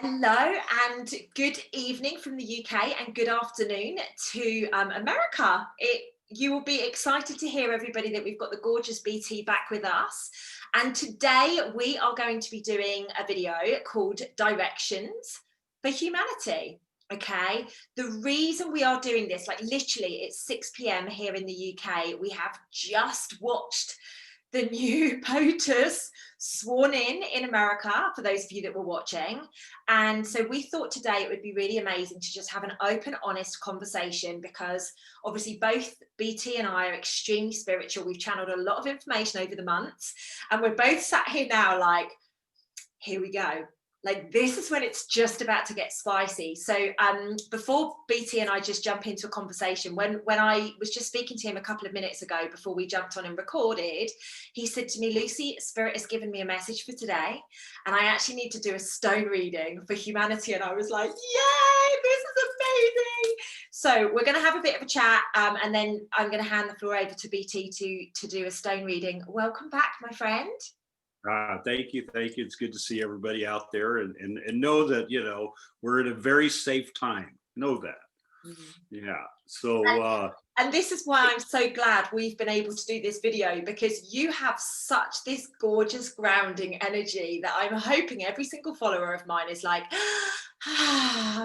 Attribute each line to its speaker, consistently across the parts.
Speaker 1: Hello and good evening from the UK and good afternoon to America. You will be excited to hear, everybody, that we've got the gorgeous BT back with us. And today we are going to be doing a video called Directions for Humanity. Okay, the reason we are doing this, like literally it's 6 p.m. here in the UK. We have just watched the new POTUS sworn in America, for those of you that were watching. And so we thought today it would be really amazing to just have an open, honest conversation, because obviously both BT and I are extremely spiritual. We've channeled a lot of information over the months, and we're both sat here now like, here we go. Like, this is when it's just about to get spicy. So before BT and I just jump into a conversation, when I was just speaking to him a couple of minutes ago before we jumped on and recorded, he said to me, Lucy, Spirit has given me a message for today, and I actually need to do a stone reading for humanity. And I was like, yay, this is amazing. So we're going to have a bit of a chat, and then I'm going to hand the floor over to BT to do a stone reading. Welcome back, my friend.
Speaker 2: Thank you. It's good to see everybody out there, and know that, we're in a very safe time. Know that. Mm-hmm. Yeah. So
Speaker 1: and this is why I'm so glad we've been able to do this video, because you have such this gorgeous grounding energy that I'm hoping every single follower of mine is like,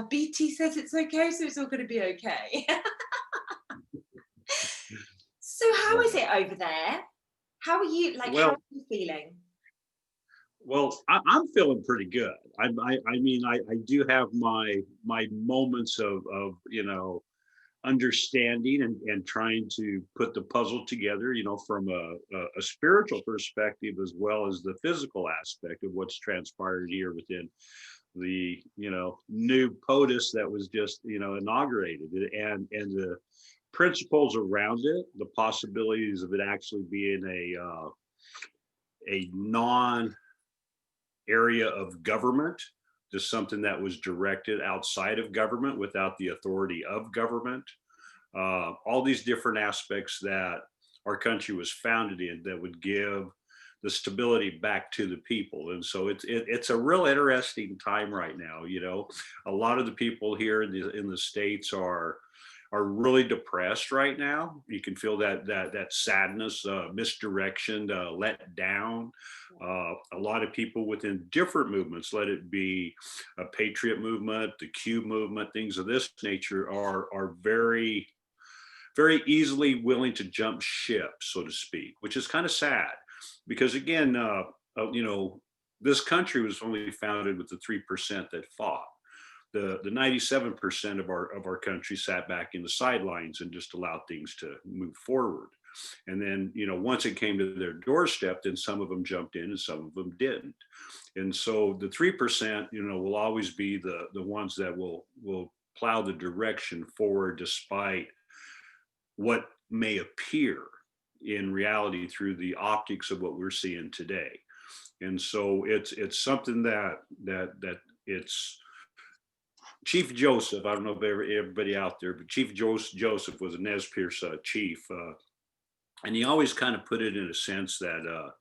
Speaker 1: BT says it's okay, so it's all going to be okay. So how is it over there? How are you? Like, how are you feeling?
Speaker 2: Well, I'm feeling pretty good. I mean, I do have my moments of understanding and trying to put the puzzle together, from a spiritual perspective, as well as the physical aspect of what's transpired here within the new POTUS that was just inaugurated, and the principles around it, the possibilities of it actually being a non area of government, just something that was directed outside of government without the authority of government. All these different aspects that our country was founded in that would give the stability back to the people. And so it's a real interesting time right now. A lot of the people here in the States are really depressed right now. You can feel that sadness, misdirection, let down. A lot of people within different movements, let it be a patriot movement, the Q movement, things of this nature, are very, very easily willing to jump ship, so to speak, which is kind of sad, because again, this country was only founded with the 3% that fought. The 97% of our country sat back in the sidelines and just allowed things to move forward. And then, once it came to their doorstep, then some of them jumped in and some of them didn't. And so the 3%, will always be the ones that will plow the direction forward, despite what may appear in reality through the optics of what we're seeing today. And so it's something that it's Chief Joseph. I don't know if everybody out there, but Chief Joseph was a Nez Perce chief, and he always kind of put it in a sense that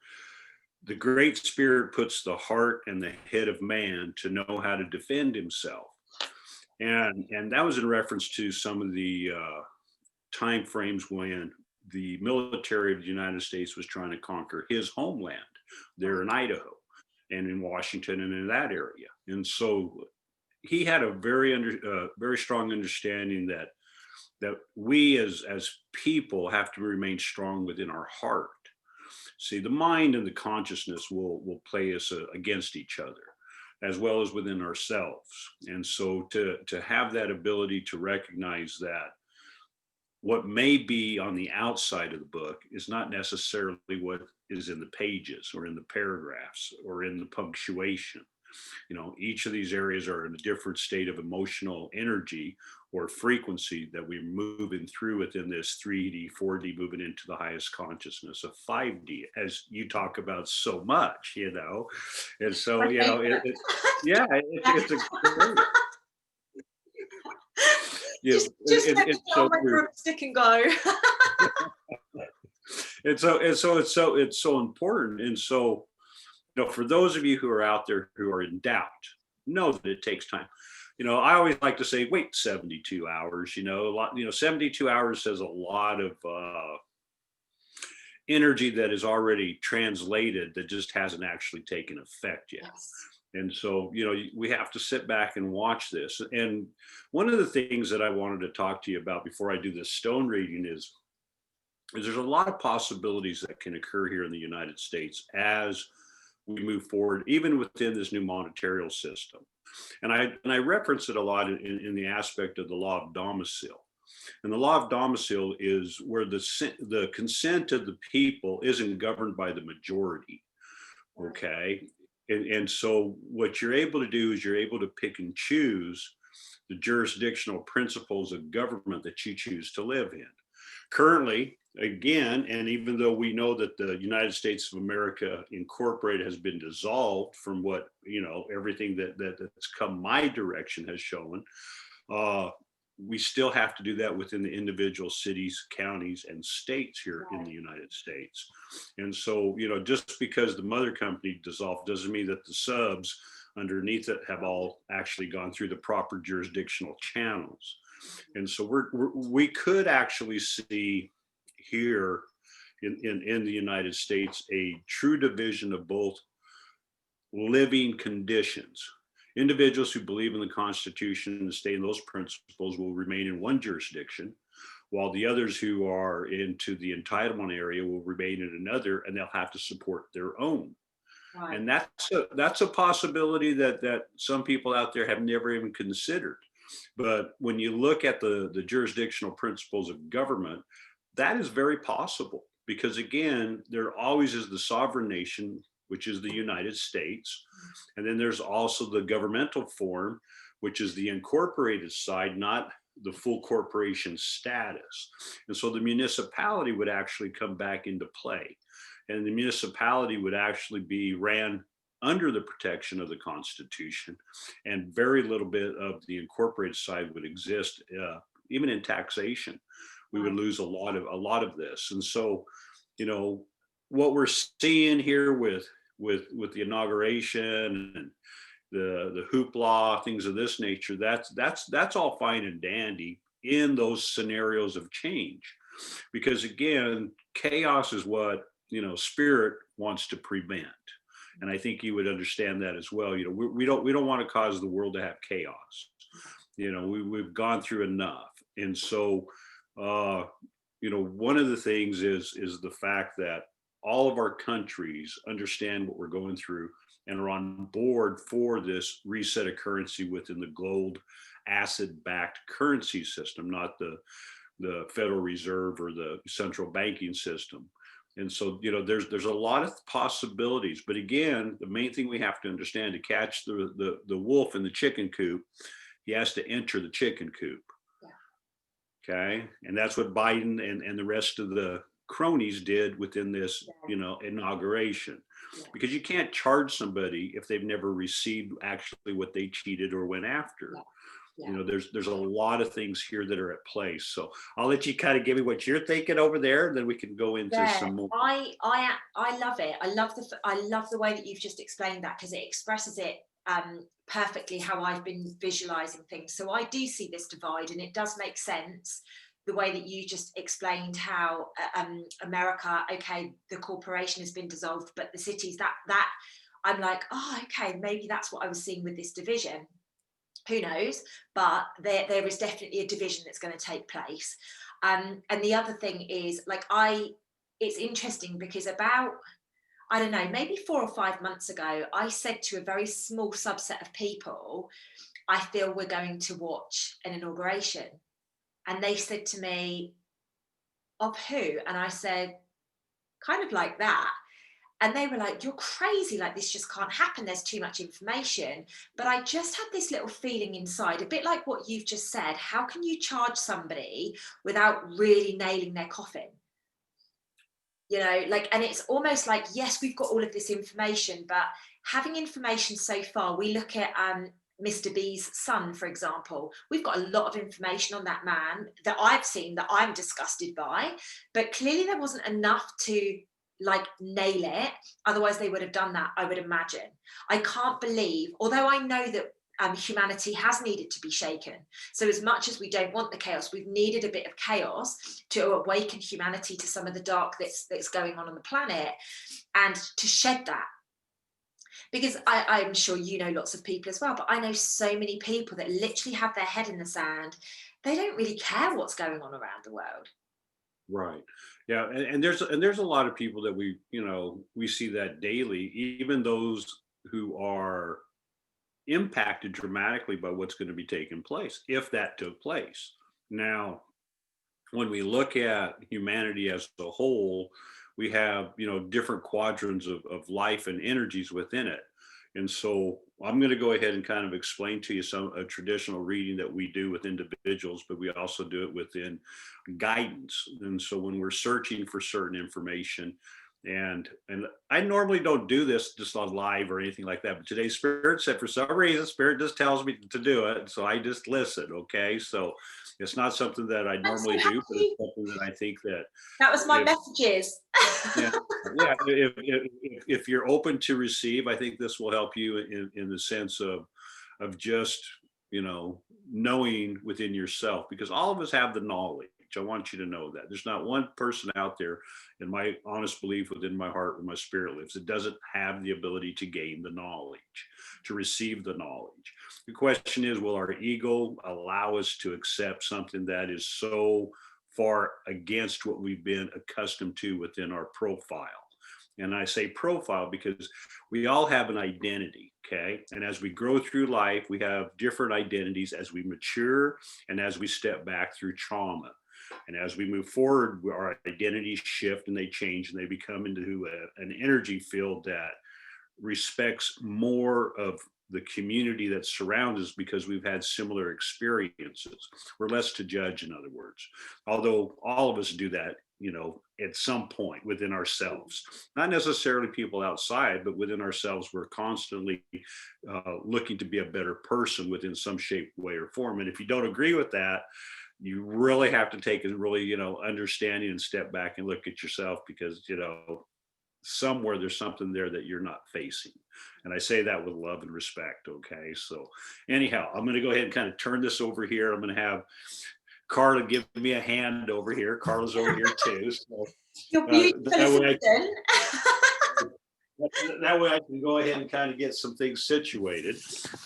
Speaker 2: the Great Spirit puts the heart and the head of man to know how to defend himself, and that was in reference to some of the time frames when the military of the United States was trying to conquer his homeland there in Idaho and in Washington and in that area. And so he had a very strong understanding that we as people have to remain strong within our heart. See, the mind and the consciousness will play us against each other, as well as within ourselves. And so to have that ability to recognize that what may be on the outside of the book is not necessarily what is in the pages or in the paragraphs or in the punctuation. Each of these areas are in a different state of emotional energy or frequency that we're moving through within this 3D, 4D, moving into the highest consciousness of 5D, as you talk about so much, And so, it's a great.
Speaker 1: Just let me get on my broomstick and go.
Speaker 2: And so it's so important. And so, for those of you who are out there who are in doubt, know that it takes time. I always like to say, wait 72 hours, a lot, 72 hours says a lot of energy that is already translated that just hasn't actually taken effect yet.
Speaker 1: Yes.
Speaker 2: And so, we have to sit back and watch this. And one of the things that I wanted to talk to you about before I do this stone reading is there's a lot of possibilities that can occur here in the United States as we move forward, even within this new monetarial system. And I reference it a lot in the aspect of the law of domicile. And the law of domicile is where the consent of the people isn't governed by the majority. Okay. And so what you're able to do is you're able to pick and choose the jurisdictional principles of government that you choose to live in. Currently, again, and even though we know that the United States of America Incorporated has been dissolved from what, everything that's come my direction has shown, we still have to do that within the individual cities, counties, and states here in the United States. And so, just because the mother company dissolved doesn't mean that the subs underneath it have all actually gone through the proper jurisdictional channels. And so we could actually see here in the United States a true division of both living conditions. Individuals who believe in the Constitution and stay in those principles will remain in one jurisdiction, while the others who are into the entitlement area will remain in another, and they'll have to support their own.
Speaker 1: Right.
Speaker 2: And that's a possibility that some people out there have never even considered. But when you look at the jurisdictional principles of government, that is very possible, because again, there always is the sovereign nation, which is the United States. And then there's also the governmental form, which is the incorporated side, not the full corporation status. And so the municipality would actually come back into play. And the municipality would actually be ran under the protection of the Constitution, and very little bit of the incorporated side would exist, even in taxation. We would lose a lot of this. And so, what we're seeing here with the inauguration and the hoopla, things of this nature, that's all fine and dandy in those scenarios of change, because again, chaos is what spirit wants to prevent. And I think you would understand that as well. We don't want to cause the world to have chaos. We've gone through enough. And so one of the things is the fact that all of our countries understand what we're going through and are on board for this reset of currency within the gold acid-backed currency system, not the Federal Reserve or the central banking system. And so, there's a lot of possibilities. But again, the main thing we have to understand, to catch the wolf in the chicken coop, he has to enter the chicken coop. Okay. And that's what Biden and the rest of the cronies did within this, inauguration, because you can't charge somebody if they've never received actually what they cheated or went after. There's a lot of things here that are at play. So I'll let you kind of give me what you're thinking over there, and then we can go into some more.
Speaker 1: I love it. I love the way that you've just explained that, because it expresses it perfectly how I've been visualizing things. So I do see this divide, and it does make sense the way that you just explained how America, okay, the corporation has been dissolved, but the cities, that I'm like, oh, okay, maybe that's what I was seeing with this division. Who knows? But there is definitely a division that's going to take place. And the other thing is, it's interesting because about, I don't know, maybe 4 or 5 months ago, I said to a very small subset of people, I feel we're going to watch an inauguration. And they said to me, of who? And I said, kind of like that. And they were like, you're crazy, like this just can't happen, there's too much information. But I just had this little feeling inside, a bit like what you've just said. How can you charge somebody without really nailing their coffin? And it's almost like, yes, we've got all of this information, but having information so far, we look at Mr. B's son, for example. We've got a lot of information on that man that I've seen that I'm disgusted by, but clearly there wasn't enough to like nail it. Otherwise they would have done that, I would imagine. I can't believe, although I know that humanity has needed to be shaken. So as much as we don't want the chaos, we've needed a bit of chaos to awaken humanity to some of the dark that's going on the planet, and to shed that. Because I'm sure you know lots of people as well, but I know so many people that literally have their head in the sand. They don't really care what's going on around the world.
Speaker 2: Right. Yeah. And there's a lot of people that we see that daily, even those who are impacted dramatically by what's going to be taking place, if that took place. Now, when we look at humanity as a whole, we have, different quadrants of life and energies within it. And so I'm going to go ahead and kind of explain to you a traditional reading that we do with individuals, but we also do it within guidance. And so when we're searching for certain information, and I normally don't do this just on live or anything like that, but today Spirit said, for some reason Spirit just tells me to do it, so I just listen. Okay, so it's not something that I
Speaker 1: I'm so
Speaker 2: normally do, but it's
Speaker 1: happy.
Speaker 2: something that I think that
Speaker 1: That was my
Speaker 2: if
Speaker 1: messages.
Speaker 2: yeah, yeah, if you're open to receive, I think this will help you in the sense of just knowing within yourself, because all of us have the knowledge. I want you to know that there's not one person out there, in my honest belief within my heart where my spirit lives, that doesn't have the ability to gain the knowledge, to receive the knowledge. The question is, will our ego allow us to accept something that is so far against what we've been accustomed to within our profile? And I say profile because we all have an identity, okay? And as we grow through life, we have different identities as we mature and as we step back through trauma. And as we move forward, our identities shift and they change and they become into an energy field that respects more of the community that surrounds us because we've had similar experiences. We're less to judge, in other words, although all of us do that, at some point within ourselves. Not necessarily people outside, but within ourselves, we're constantly looking to be a better person within some shape, way, or form. And if you don't agree with that, you really have to take a really, understanding and step back and look at yourself, because, somewhere there's something there that you're not facing. And I say that with love and respect. Okay. So anyhow, I'm going to go ahead and kind of turn this over here. I'm going to have Carla give me a hand over here. Carla's over here too. So
Speaker 1: Your beautiful assistant.
Speaker 2: That way I can go ahead and kind of get some things situated.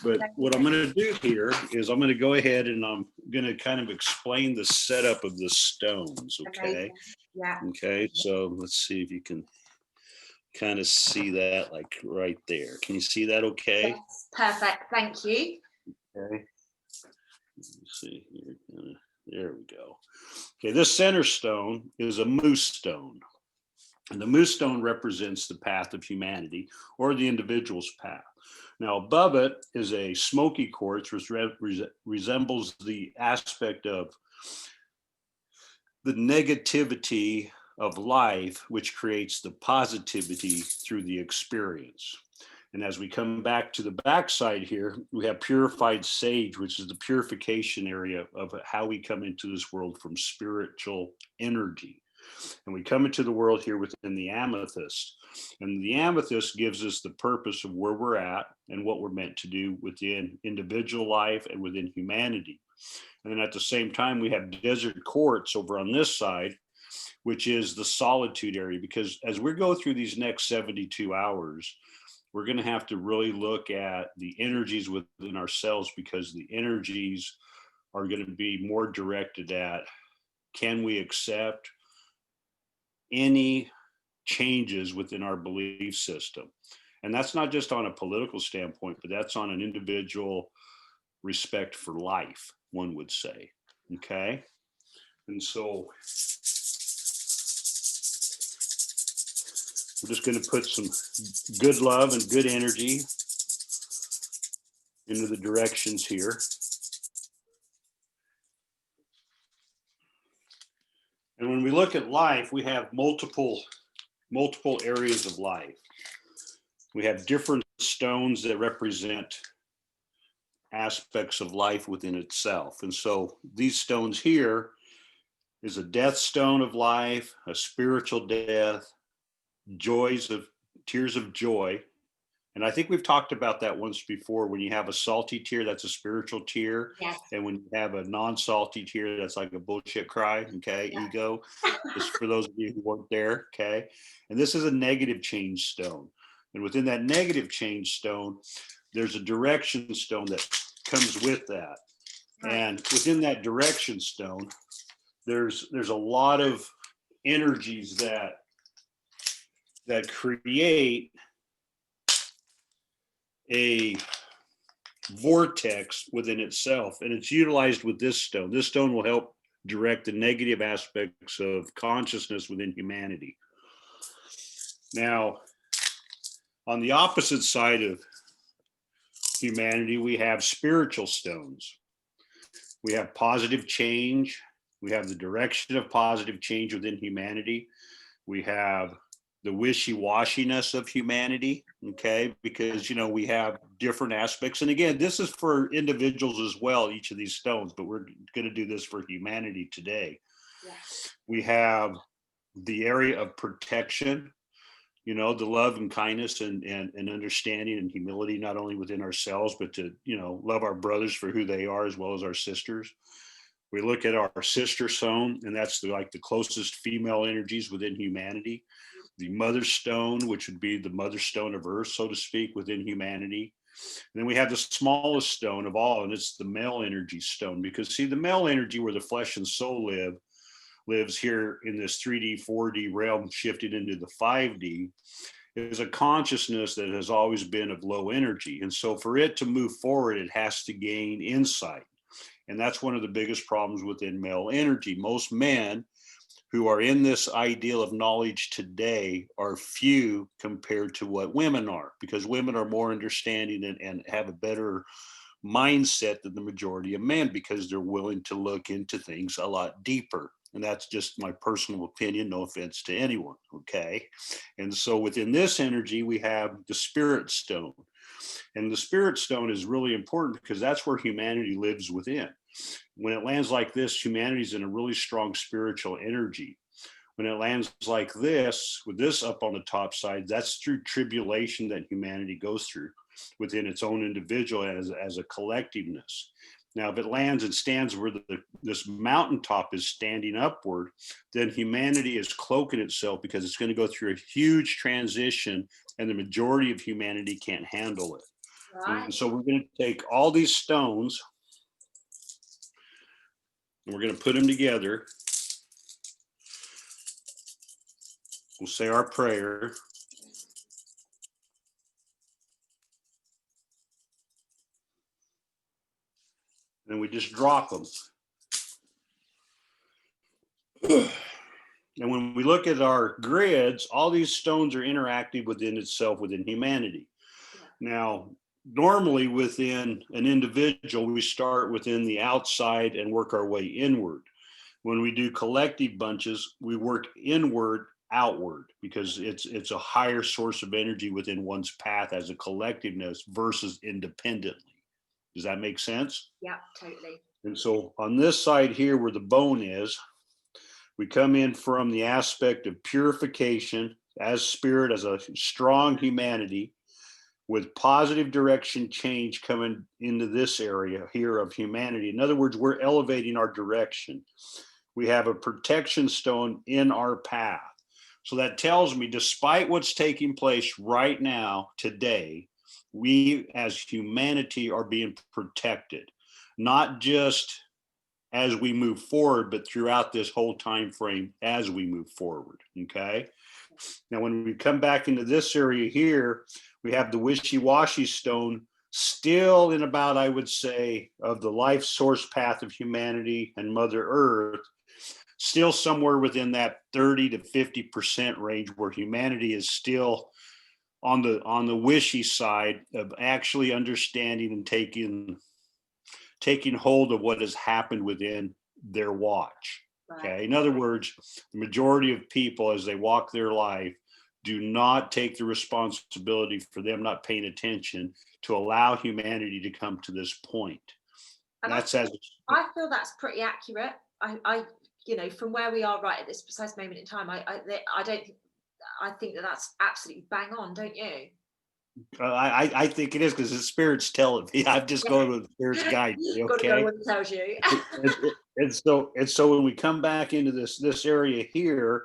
Speaker 2: But what I'm going to do here is I'm going to go ahead and I'm going to kind of explain the setup of the stones. Okay.
Speaker 1: Amazing. Yeah.
Speaker 2: Okay. So let's see if you can kind of see that, like right there. Can you see that okay?
Speaker 1: Yes, perfect. Thank you.
Speaker 2: Okay. Let me see here. There we go. Okay, this center stone is a moose stone. And the moose stone represents the path of humanity, or the individual's path. Now, above it is a smoky quartz, which resembles the aspect of the negativity of life, which creates the positivity through the experience. And as we come back to the backside here, we have purified sage, which is the purification area of how we come into this world from spiritual energy. And we come into the world here within the amethyst. And the amethyst gives us the purpose of where we're at and what we're meant to do within individual life and within humanity. And then at the same time, we have desert quartz over on this side, which is the solitude area. Because as we go through these next 72 hours, we're going to have to really look at the energies within ourselves, because the energies are going to be more directed at, can we accept any changes within our belief system? And that's not just on a political standpoint, but that's on an individual respect for life, one would say. Okay. And so we're just going to put some good love and good energy into the directions here. And when we look at life, we have multiple areas of life. We have different stones that represent aspects of life within itself. And so these stones here is a death stone of life, a spiritual death, tears of joy. And I think we've talked about that once before. When you have a salty tear, that's a spiritual tear.
Speaker 1: Yes.
Speaker 2: And when you have a non-salty tear, that's like a bullshit cry. Okay.
Speaker 1: Yeah.
Speaker 2: Ego. Just for those of you who weren't there. Okay. And this is a negative change stone. And within that negative change stone, there's a direction stone that comes with that.
Speaker 1: Right.
Speaker 2: And within that direction stone, there's a lot of energies that create a vortex within itself, and it's utilized with this stone. This stone will help direct the negative aspects of consciousness within humanity. Now, on the opposite side of humanity, we have spiritual stones. We have positive change. We have the direction of positive change within humanity. We have the wishy-washiness of humanity, okay? Because, we have different aspects. And again, this is for individuals as well, each of these stones, but we're going to do this for humanity today.
Speaker 1: Yeah.
Speaker 2: We have the area of protection, the love and kindness and understanding and humility, not only within ourselves, but to, love our brothers for who they are, as well as our sisters. We look at our sister stone, and that's like the closest female energies within humanity. The mother stone, which would be the mother stone of earth, so to speak, within humanity. And then we have the smallest stone of all, and it's the male energy stone. Because see, the male energy, where the flesh and soul lives here in this 3D, 4D realm, shifted into the 5D, is a consciousness that has always been of low energy. And so for it to move forward, it has to gain insight. And that's one of the biggest problems within male energy. Most men who are in this ideal of knowledge today are few compared to what women are, because women are more understanding and have a better mindset than the majority of men, because they're willing to look into things a lot deeper. And that's just my personal opinion, no offense to anyone, okay? And so within this energy, we have the spirit stone. And the spirit stone is really important because that's where humanity lives within. When it lands like this, humanity's in a really strong spiritual energy. When it lands like this, with this up on the top side, that's through tribulation that humanity goes through within its own individual as a collectiveness. Now, if it lands and stands where this mountaintop is standing upward, then humanity is cloaking itself, because it's going to go through a huge transition, and the majority of humanity can't handle it.
Speaker 1: Right.
Speaker 2: And so we're going to take all these stones and we're going to put them together. We'll say our prayer. And we just drop them. And when we look at our grids, all these stones are interactive within itself, within humanity. Yeah. Now, normally within an individual, we start within the outside and work our way inward. When we do collective bunches, we work inward, outward, because it's a higher source of energy within one's path as a collectiveness versus independently. Does that make sense?
Speaker 1: Yeah, totally.
Speaker 2: And so on this side here, where the bone is, we come in from the aspect of purification as spirit, as a strong humanity, with positive direction change coming into this area here of humanity. In other words, we're elevating our direction. We have a protection stone in our path. So that tells me, despite what's taking place right now, today, we as humanity are being protected, not just as we move forward, but throughout this whole time frame as we move forward, okay? Now, when we come back into this area here, we have the wishy-washy stone still in about, I would say, of the life source path of humanity and Mother Earth, still somewhere within that 30 to 50% range, where humanity is still on the wishy side of actually understanding and taking hold of what has happened within their watch. Okay. In other words, the majority of people, as they walk their life, do not take the responsibility for them not paying attention to allow humanity to come to this point.
Speaker 1: And I feel that's pretty accurate. I from where we are right at this precise moment in time, I don't I think that that's absolutely bang on, don't you?
Speaker 2: I think it is because the spirits tell it me. I'm just going with the spirits guide me,
Speaker 1: Got to go
Speaker 2: okay?
Speaker 1: with what it tells you.
Speaker 2: And so when we come back into this area here,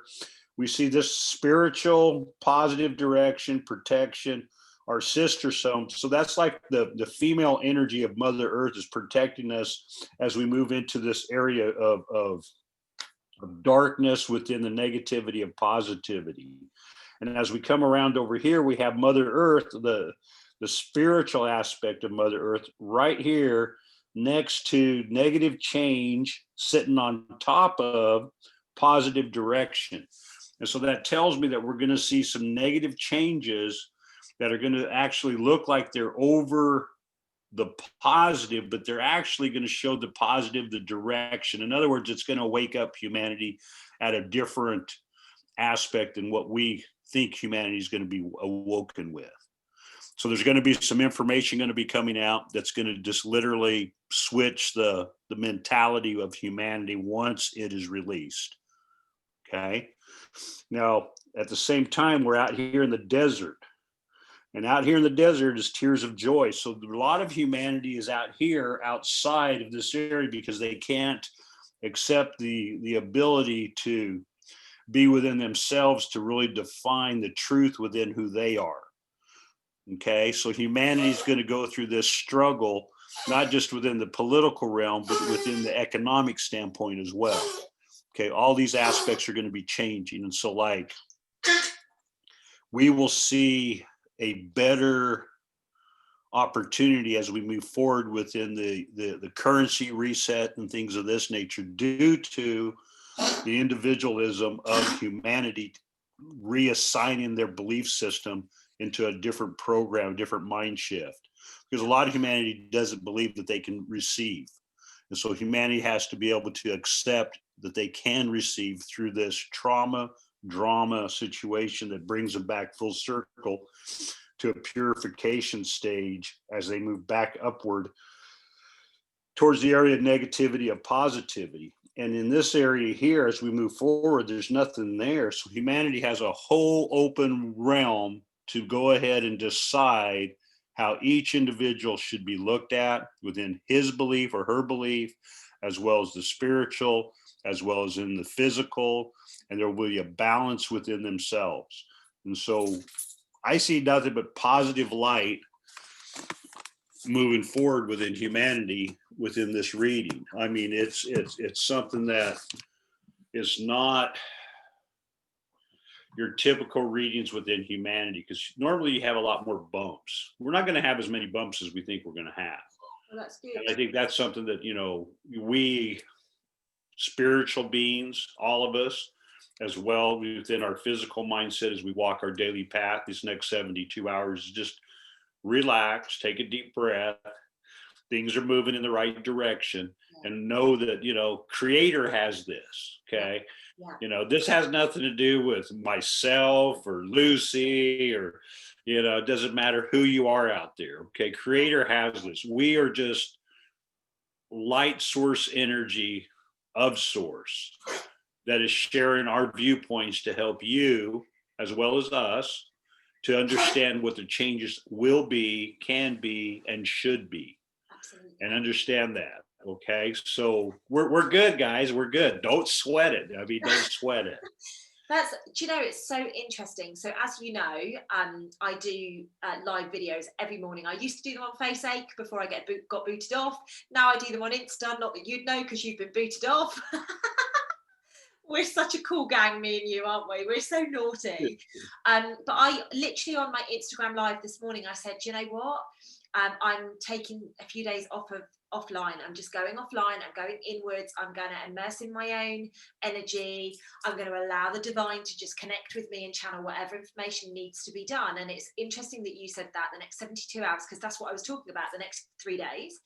Speaker 2: we see this spiritual positive direction, protection, our sister zone. So that's like the female energy of Mother Earth is protecting us as we move into this area of darkness within the negativity of positivity. And as we come around over here, we have Mother Earth, the spiritual aspect of Mother Earth, right here next to negative change, sitting on top of positive direction. And so that tells me that we're going to see some negative changes that are going to actually look like they're over the positive, but they're actually going to show the positive, the direction. In other words, it's going to wake up humanity at a different aspect than what we think humanity is going to be awoken with. So there's going to be some information going to be coming out that's going to just literally switch the mentality of humanity once it is released. Okay. Now, at the same time, we're out here in the desert. And out here in the desert is tears of joy. So a lot of humanity is out here outside of this area because they can't accept the ability to be within themselves to really define the truth within who they are. Okay, so humanity is going to go through this struggle, not just within the political realm, but within the economic standpoint as well. Okay, all these aspects are going to be changing. And so, like, we will see a better opportunity as we move forward within the currency reset and things of this nature due to the individualism of humanity reassigning their belief system into a different program, different mind shift. Because a lot of humanity doesn't believe that they can receive. And so humanity has to be able to accept that they can receive through this trauma, drama situation that brings them back full circle to a purification stage as they move back upward towards the area of negativity of positivity. And in this area here, as we move forward, there's nothing there. So humanity has a whole open realm to go ahead and decide how each individual should be looked at within his belief or her belief, as well as the spiritual, as well as in the physical, and there will be a balance within themselves. And so I see nothing but positive light moving forward within humanity within this reading. I mean, it's something that is not your typical readings within humanity, because normally you have a lot more bumps. We're not going to have as many bumps as we think we're going to have.
Speaker 1: Well, that's good.
Speaker 2: And I think that's something that, we spiritual beings, all of us, as well within our physical mindset as we walk our daily path, these next 72 hours, just relax, take a deep breath. Things are moving in the right direction, and know that, creator has this. Okay.
Speaker 1: Yeah.
Speaker 2: This has nothing to do with myself or Lucy or, it doesn't matter who you are out there. Okay. Creator has this. We are just light source energy of source that is sharing our viewpoints to help you as well as us to understand what the changes will be, can be, and should be.
Speaker 1: Absolutely.
Speaker 2: And understand that. Okay. So we're good, guys. We're good. Don't sweat it. I mean, don't sweat it.
Speaker 1: It's so interesting. So as you know, I do live videos every morning. I used to do them on FaceAche before I got booted off. Now I do them on Insta, not that you'd know because you've been booted off. We're such a cool gang, me and you, aren't we? We're so naughty. But I literally on my Instagram live this morning, I said, you know what? I'm taking a few days offline. I'm just going offline. I'm going inwards. I'm going to immerse in my own energy. I'm going to allow the divine to just connect with me and channel whatever information needs to be done. And it's interesting that you said that the next 72 hours, because that's what I was talking about, the next 3 days.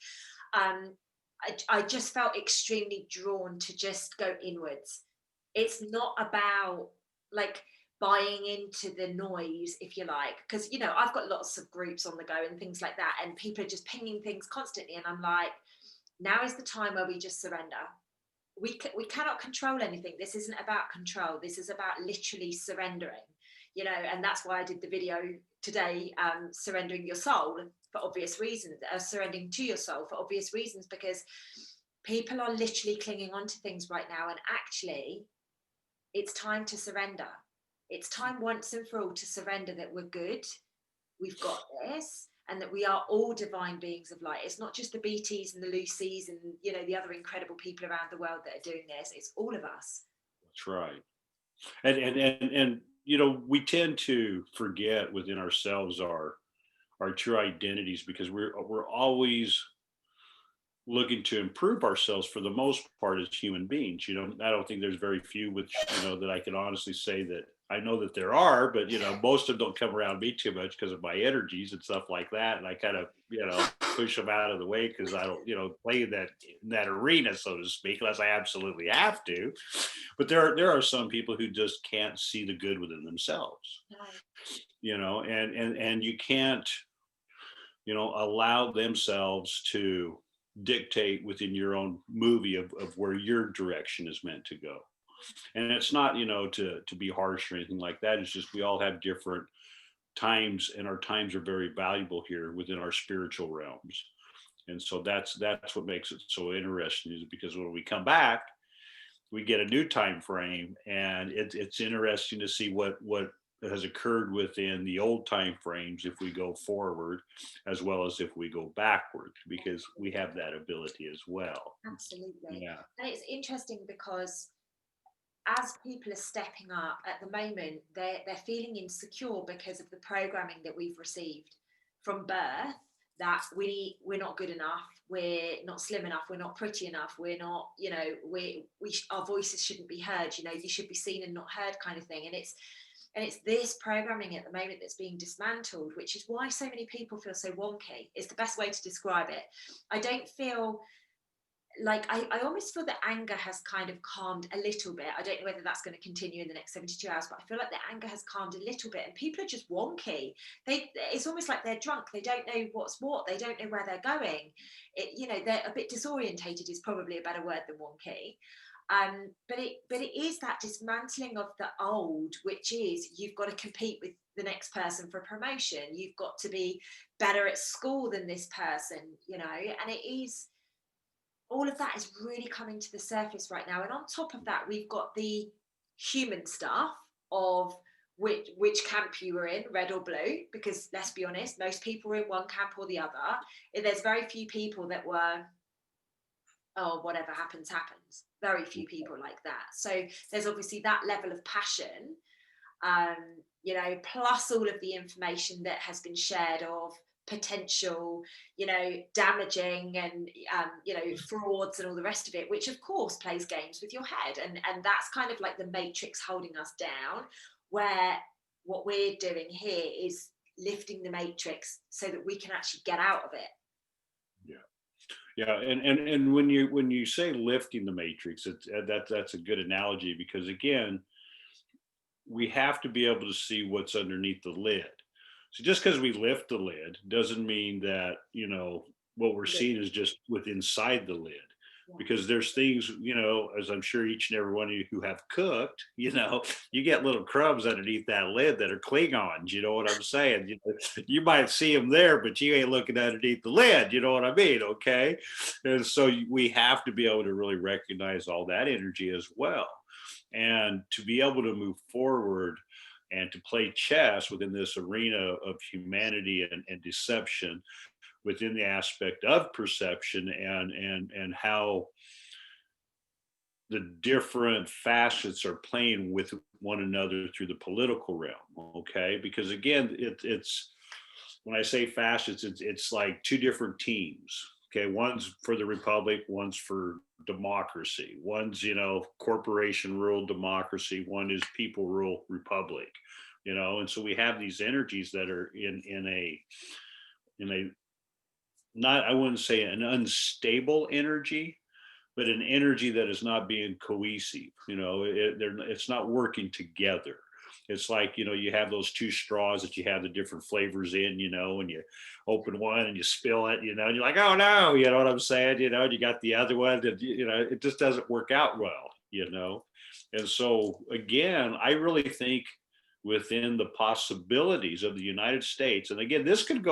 Speaker 1: I just felt extremely drawn to just go inwards. It's not about like buying into the noise, if you like, because I've got lots of groups on the go and things like that, and people are just pinging things constantly, and I'm like, now is the time where we just surrender. We cannot control anything. This isn't about control. This is about literally surrendering. and that's why I did the video today, surrendering your soul for obvious reasons, surrendering to your soul for obvious reasons, because people are literally clinging on to things right now, and actually it's time to surrender. It's time once and for all to surrender that we're good, we've got this, and that we are all divine beings of light. It's not just the BTs and the Lucys and the other incredible people around the world that are doing this. It's all of us.
Speaker 2: That's right. And we tend to forget within ourselves our true identities, because we're always looking to improve ourselves for the most part as human beings. I don't think there's very few that I can honestly say that I know that there are, but most of them don't come around me too much because of my energies and stuff like that. And I kind of, push them out of the way because I don't, play in that arena, so to speak, unless I absolutely have to. But there are some people who just can't see the good within themselves, and you can't, allow themselves to dictate within your own movie of where your direction is meant to go. And it's not, to be harsh or anything like that. It's just we all have different times, and our times are very valuable here within our spiritual realms. And so that's what makes it so interesting, is because when we come back, we get a new time frame, and it's interesting to see what has occurred within the old time frames if we go forward as well as if we go backward, because we have that ability as well.
Speaker 1: Absolutely.
Speaker 2: Yeah.
Speaker 1: And it's interesting because as people are stepping up at the moment, they're feeling insecure because of the programming that we've received from birth, that we're not good enough, we're not slim enough, we're not pretty enough, we're not, our voices shouldn't be heard, you should be seen and not heard, kind of thing. And it's this programming at the moment that's being dismantled, which is why so many people feel so wonky. It's the best way to describe it. I don't feel like, I almost feel that anger has kind of calmed a little bit. I don't know whether that's going to continue in the next 72 hours, but I feel like the anger has calmed a little bit, and people are just wonky. It's almost like they're drunk. They don't know what's what. They don't know where they're going. They're a bit disorientated is probably a better word than wonky. But it is that dismantling of the old, which is, you've got to compete with the next person for promotion. You've got to be better at school than this person, and it is, all of that is really coming to the surface right now. And on top of that, we've got the human stuff of which camp you were in, red or blue, because let's be honest, most people were in one camp or the other. There's very few people that were, oh, whatever happens, happens. Very few people like that. So there's obviously that level of passion, plus all of the information that has been shared of potential, damaging and, frauds and all the rest of it, which of course plays games with your head. And that's kind of like the matrix holding us down, where what we're doing here is lifting the matrix so that we can actually get out of it.
Speaker 2: Yeah, and when you say lifting the matrix, that's a good analogy, because again, we have to be able to see what's underneath the lid. So just because we lift the lid doesn't mean that what we're seeing is just with inside the lid. Because there's things, as I'm sure each and every one of you who have cooked, you get little crumbs underneath that lid that are Klingons. You know what I'm saying? You might see them there, but you ain't looking underneath the lid. You know what I mean? Okay. And so we have to be able to really recognize all that energy as well. And to be able to move forward and to play chess within this arena of humanity and deception, within the aspect of perception and how the different facets are playing with one another through the political realm. Okay, because again, it's when I say facets, it's like two different teams. Okay, one's for the republic, one's for democracy. One's corporation rule democracy. One is people rule republic. And so we have these energies that are in a not, I wouldn't say an unstable energy, but an energy that is not being cohesive. It's not working together. It's like, you have those two straws that you have the different flavors in, and you open one and you spill it, and you're like, oh no, you know what I'm saying? And you got the other one that, it just doesn't work out well, And so again, I really think within the possibilities of the United States. And again, this could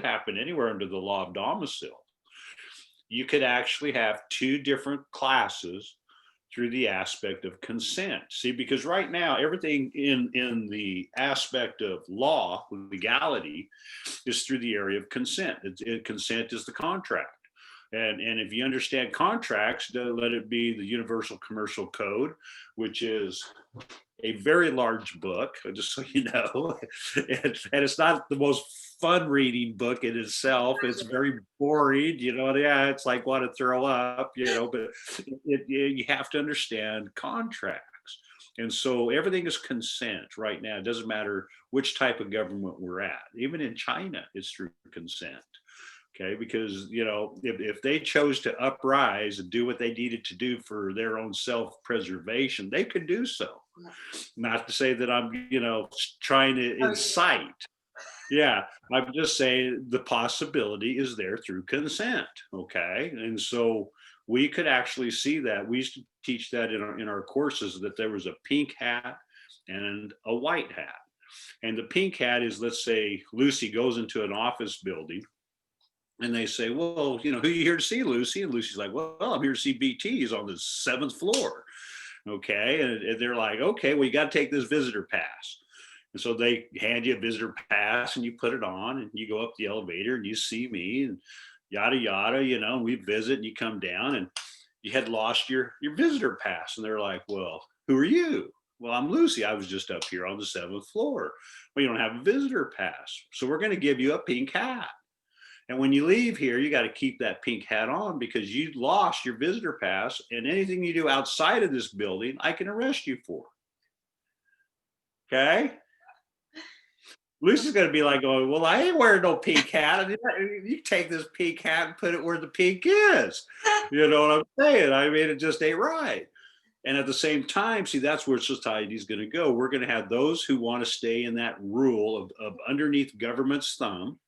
Speaker 2: happen anywhere under the law of domicile. You could actually have two different classes through the aspect of consent. See, because right now everything in the aspect of law, legality, is through the area of consent. Consent is the contract. And if you understand contracts, let it be the Universal Commercial Code, which is a very large book, just so you know. And it's not the most fun reading book in itself. It's very boring, you know. Yeah, it's like want to throw up, you know. But you have to understand contracts. And so everything is consent right now. It doesn't matter which type of government we're at. Even in China, it's through consent. Okay, because you know, if they chose to uprise and do what they needed to do for their own self-preservation, they could do so. Not to say that I'm, you know, trying to incite. Yeah, I'm just saying the possibility is there through consent. Okay, and so we could actually see that. We used to teach that in our courses, that there was a pink hat and a white hat. And the pink hat is, let's say Lucy goes into an office building and they say, well, you know, who are you here to see, Lucy? And Lucy's like, well, I'm here to see BT. He's on the 7th floor. Okay. And they're like, okay, well, you got to take this visitor pass. And so they hand you a visitor pass and you put it on and you go up the elevator and you see me and yada, yada, you know, we visit and you come down and you had lost your visitor pass. And they're like, well, who are you? Well, I'm Lucy. I was just up here on the 7th floor. Well, you don't have a visitor pass. So we're going to give you a pink hat. And when you leave here, you got to keep that pink hat on because you lost your visitor pass, and anything you do outside of this building, I can arrest you for. Okay. Lucy's going to be like, going, well, I ain't wearing no pink hat. You take this pink hat and put it where the pink is. You know what I'm saying? I mean, it just ain't right. And at the same time, see, that's where society is going to go. We're going to have those who want to stay in that rule of underneath government's thumb,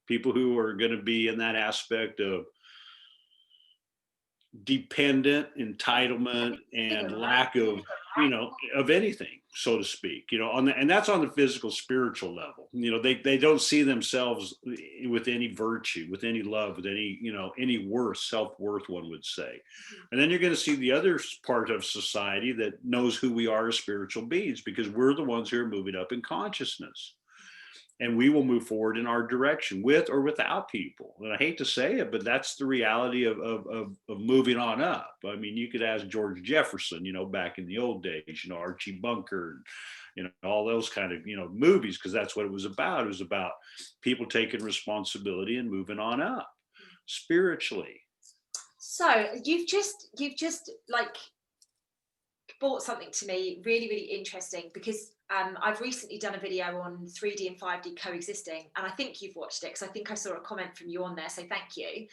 Speaker 2: people who are going to be in that aspect of dependent entitlement and lack of, you know, of anything, so to speak, you know, and that's on the physical spiritual level. You know, they don't see themselves with any virtue, with any love, with any, you know, any worth, self-worth, one would say. And then you're going to see the other part of society that knows who we are as spiritual beings, because we're the ones who are moving up in consciousness. And we will move forward in our direction with or without people. And I hate to say it, but that's the reality of moving on up. I mean, you could ask George Jefferson, you know, back in the old days, you know, Archie Bunker, and, you know, all those kind of, you know, movies, because that's what it was about. It was about people taking responsibility and moving on up spiritually.
Speaker 1: So you've just like brought something to me really, really interesting, because I've recently done a video on 3D and 5D coexisting, and I think you've watched it because I think I saw a comment from you on there, so thank you.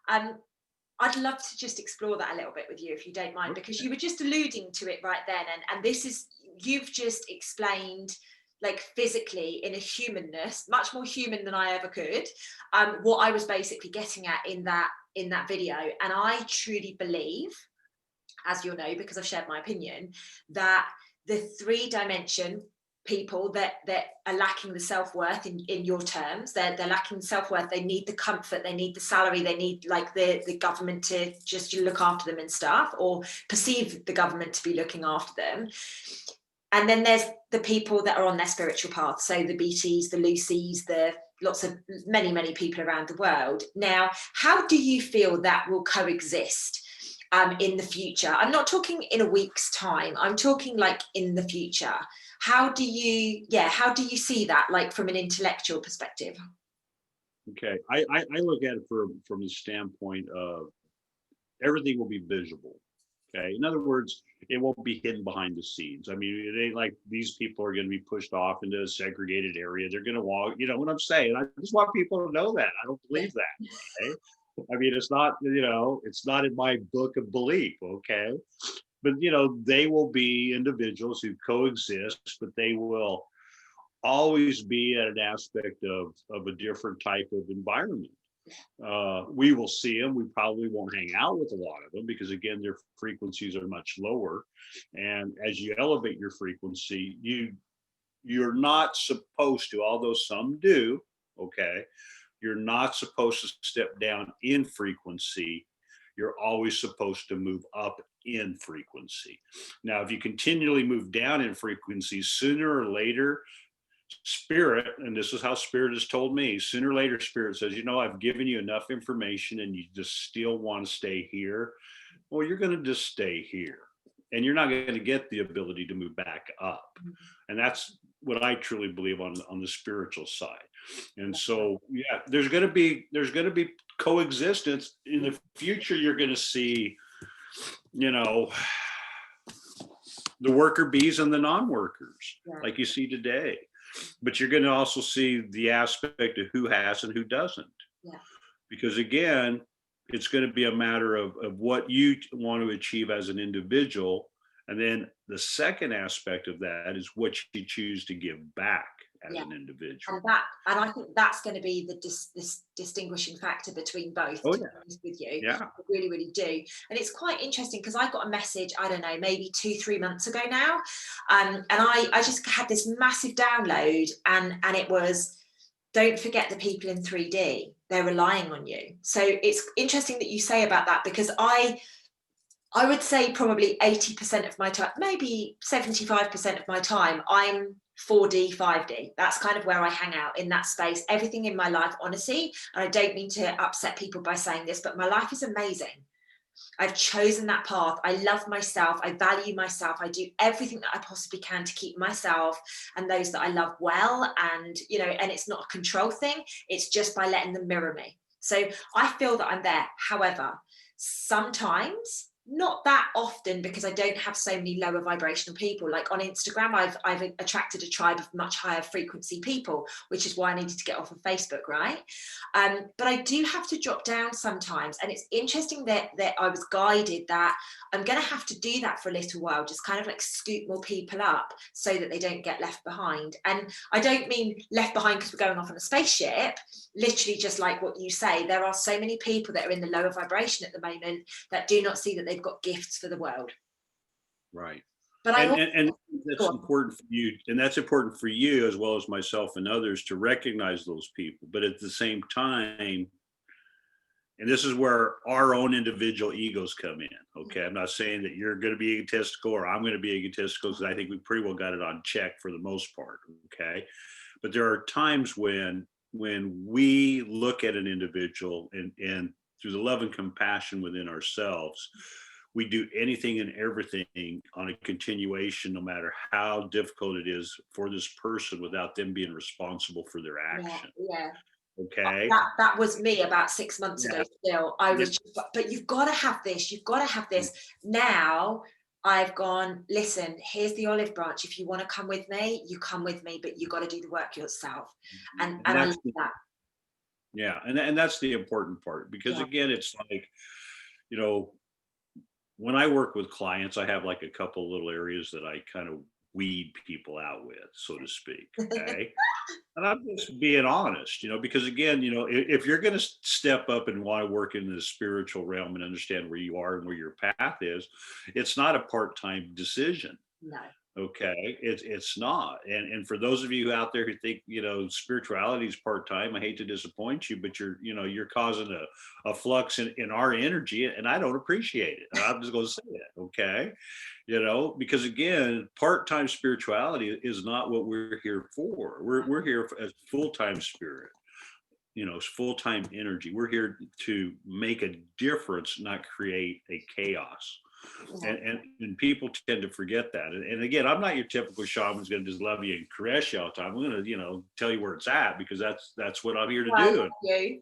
Speaker 1: I'd love to just explore that a little bit with you, if you don't mind, because you were just alluding to it right then, and this is, you've just explained, like, physically, in a humanness, much more human than I ever could, what I was basically getting at in that video. And I truly believe, as you'll know because I've shared my opinion, that the 3-dimension people that are lacking the self-worth in your terms, they're lacking self-worth, they need the comfort, they need the salary, they need like the government to just look after them and stuff, or perceive the government to be looking after them. And then there's the people that are on their spiritual path, so the BTs, the Lucys, the lots of many people around the world. Now, how do you feel that will coexist in the future? I'm not talking in a week's time, I'm talking like in the future. How do you see that, like, from an intellectual perspective?
Speaker 2: Okay, I look at it from the standpoint of everything will be visible. Okay, in other words, it won't be hidden behind the scenes. I mean, it ain't like these people are going to be pushed off into a segregated area. They're going to walk, you know what I'm saying? I just want people to know that. I don't believe that. Okay, I mean, it's not, you know, it's not in my book of belief. Okay, but you know, they will be individuals who coexist, but they will always be at an aspect of a different type of environment. We will see them. We probably won't hang out with a lot of them because, again, their frequencies are much lower. And as you elevate your frequency, you're not supposed to, although some do, okay, you're not supposed to step down in frequency. You're always supposed to move up in frequency. Now, if you continually move down in frequency, sooner or later, spirit, and this is how spirit has told me, sooner or later, spirit says, I've given you enough information and you just still want to stay here. Well, you're going to just stay here and you're not going to get the ability to move back up. And that's what I truly believe on the spiritual side. And so, yeah, there's going to be coexistence in the future. You're going to see, the worker bees and the non-workers, like you see today. But you're going to also see the aspect of who has and who doesn't.
Speaker 1: Yeah.
Speaker 2: Because again, it's going to be a matter of what you want to achieve as an individual. And then the second aspect of that is what you choose to give back as an individual.
Speaker 1: And I think that's going to be this distinguishing factor between both.
Speaker 2: Oh,
Speaker 1: to be honest with you,
Speaker 2: yeah,
Speaker 1: I really, really do. And it's quite interesting because I got a message, I don't know, maybe 2-3 months ago now, and I just had this massive download, and it was, don't forget the people in 3D. They're relying on you. So it's interesting that you say about that, because I would say probably 80% of my time, maybe 75% of my time, I'm 4D, 5D. That's kind of where I hang out, in that space. Everything in my life, honestly, and I don't mean to upset people by saying this, but my life is amazing. I've chosen that path. I love myself. I value myself. I do everything that I possibly can to keep myself and those that I love well. And, and it's not a control thing. It's just by letting them mirror me. So I feel that I'm there. However, sometimes, not that often, because I don't have so many lower vibrational people. Like on Instagram, I've attracted a tribe of much higher frequency people, which is why I needed to get off of Facebook, right? But I do have to drop down sometimes. And it's interesting that I was guided that I'm going to have to do that for a little while, just kind of like scoop more people up so that they don't get left behind. And I don't mean left behind because we're going off on a spaceship, literally just like what you say. There are so many people that are in the lower vibration at the moment that do not see that they've got gifts for the world.
Speaker 2: Right.
Speaker 1: But
Speaker 2: and that's important for you, and that's important for you as well as myself and others to recognize those people. But at the same time, and this is where our own individual egos come in. Okay. I'm not saying that you're going to be egotistical or I'm going to be egotistical, because I think we pretty well got it on check for the most part. Okay. But there are times when we look at an individual and through the love and compassion within ourselves, we do anything and everything on a continuation, no matter how difficult it is for this person, without them being responsible for their action.
Speaker 1: Yeah.
Speaker 2: Okay.
Speaker 1: That was me about 6 months ago. Still, I was just, but you've got to have this. You've got to have this. Now I've gone, listen, here's the olive branch. If you want to come with me, you come with me, but you got to do the work yourself. And I love that.
Speaker 2: Yeah. And that's the important part, because again, it's like, when I work with clients, I have like a couple little areas that I kind of weed people out with, so to speak. Okay. And I'm just being honest, because again, if you're going to step up and want to work in the spiritual realm and understand where you are and where your path is, it's not a part-time decision.
Speaker 1: No.
Speaker 2: Okay. It's not. And for those of you out there who think, spirituality is part-time, I hate to disappoint you, but you're causing a flux in our energy, and I don't appreciate it. And I'm just going to say it. Okay. Because again, part-time spirituality is not what we're here for. We're here as full-time spirit, full-time energy. We're here to make a difference, not create a chaos. And people tend to forget that. And again, I'm not your typical shaman who's going to just love you and caress you all the time. I'm going to, tell you where it's at, because that's what I'm here to do.
Speaker 1: You.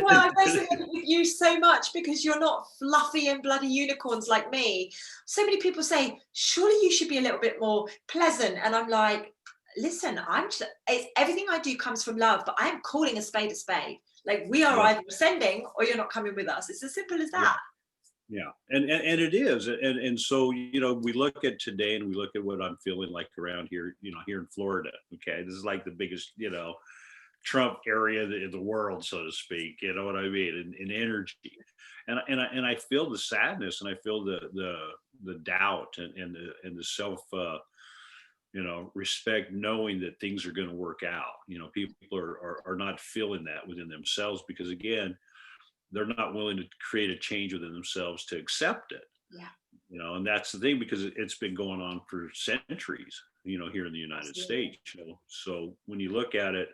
Speaker 1: Well, I resonate with you so much, because you're not fluffy and bloody unicorns like me. So many people say, surely you should be a little bit more pleasant. And I'm like, listen, everything I do comes from love, but I am calling a spade a spade. Like, we are either ascending or you're not coming with us. It's as simple as that.
Speaker 2: Yeah. And it is. And so, we look at today and we look at what I'm feeling like around here, here in Florida. Okay. This is like the biggest, Trump area in the world, so to speak. You know what I mean? In energy. And I feel the sadness, and I feel the doubt and the self, respect knowing that things are going to work out. People are not feeling that within themselves because, again, they're not willing to create a change within themselves to accept it.
Speaker 1: Yeah,
Speaker 2: And that's the thing, because it's been going on for centuries, here in the United
Speaker 1: absolutely.
Speaker 2: States. So when you look at it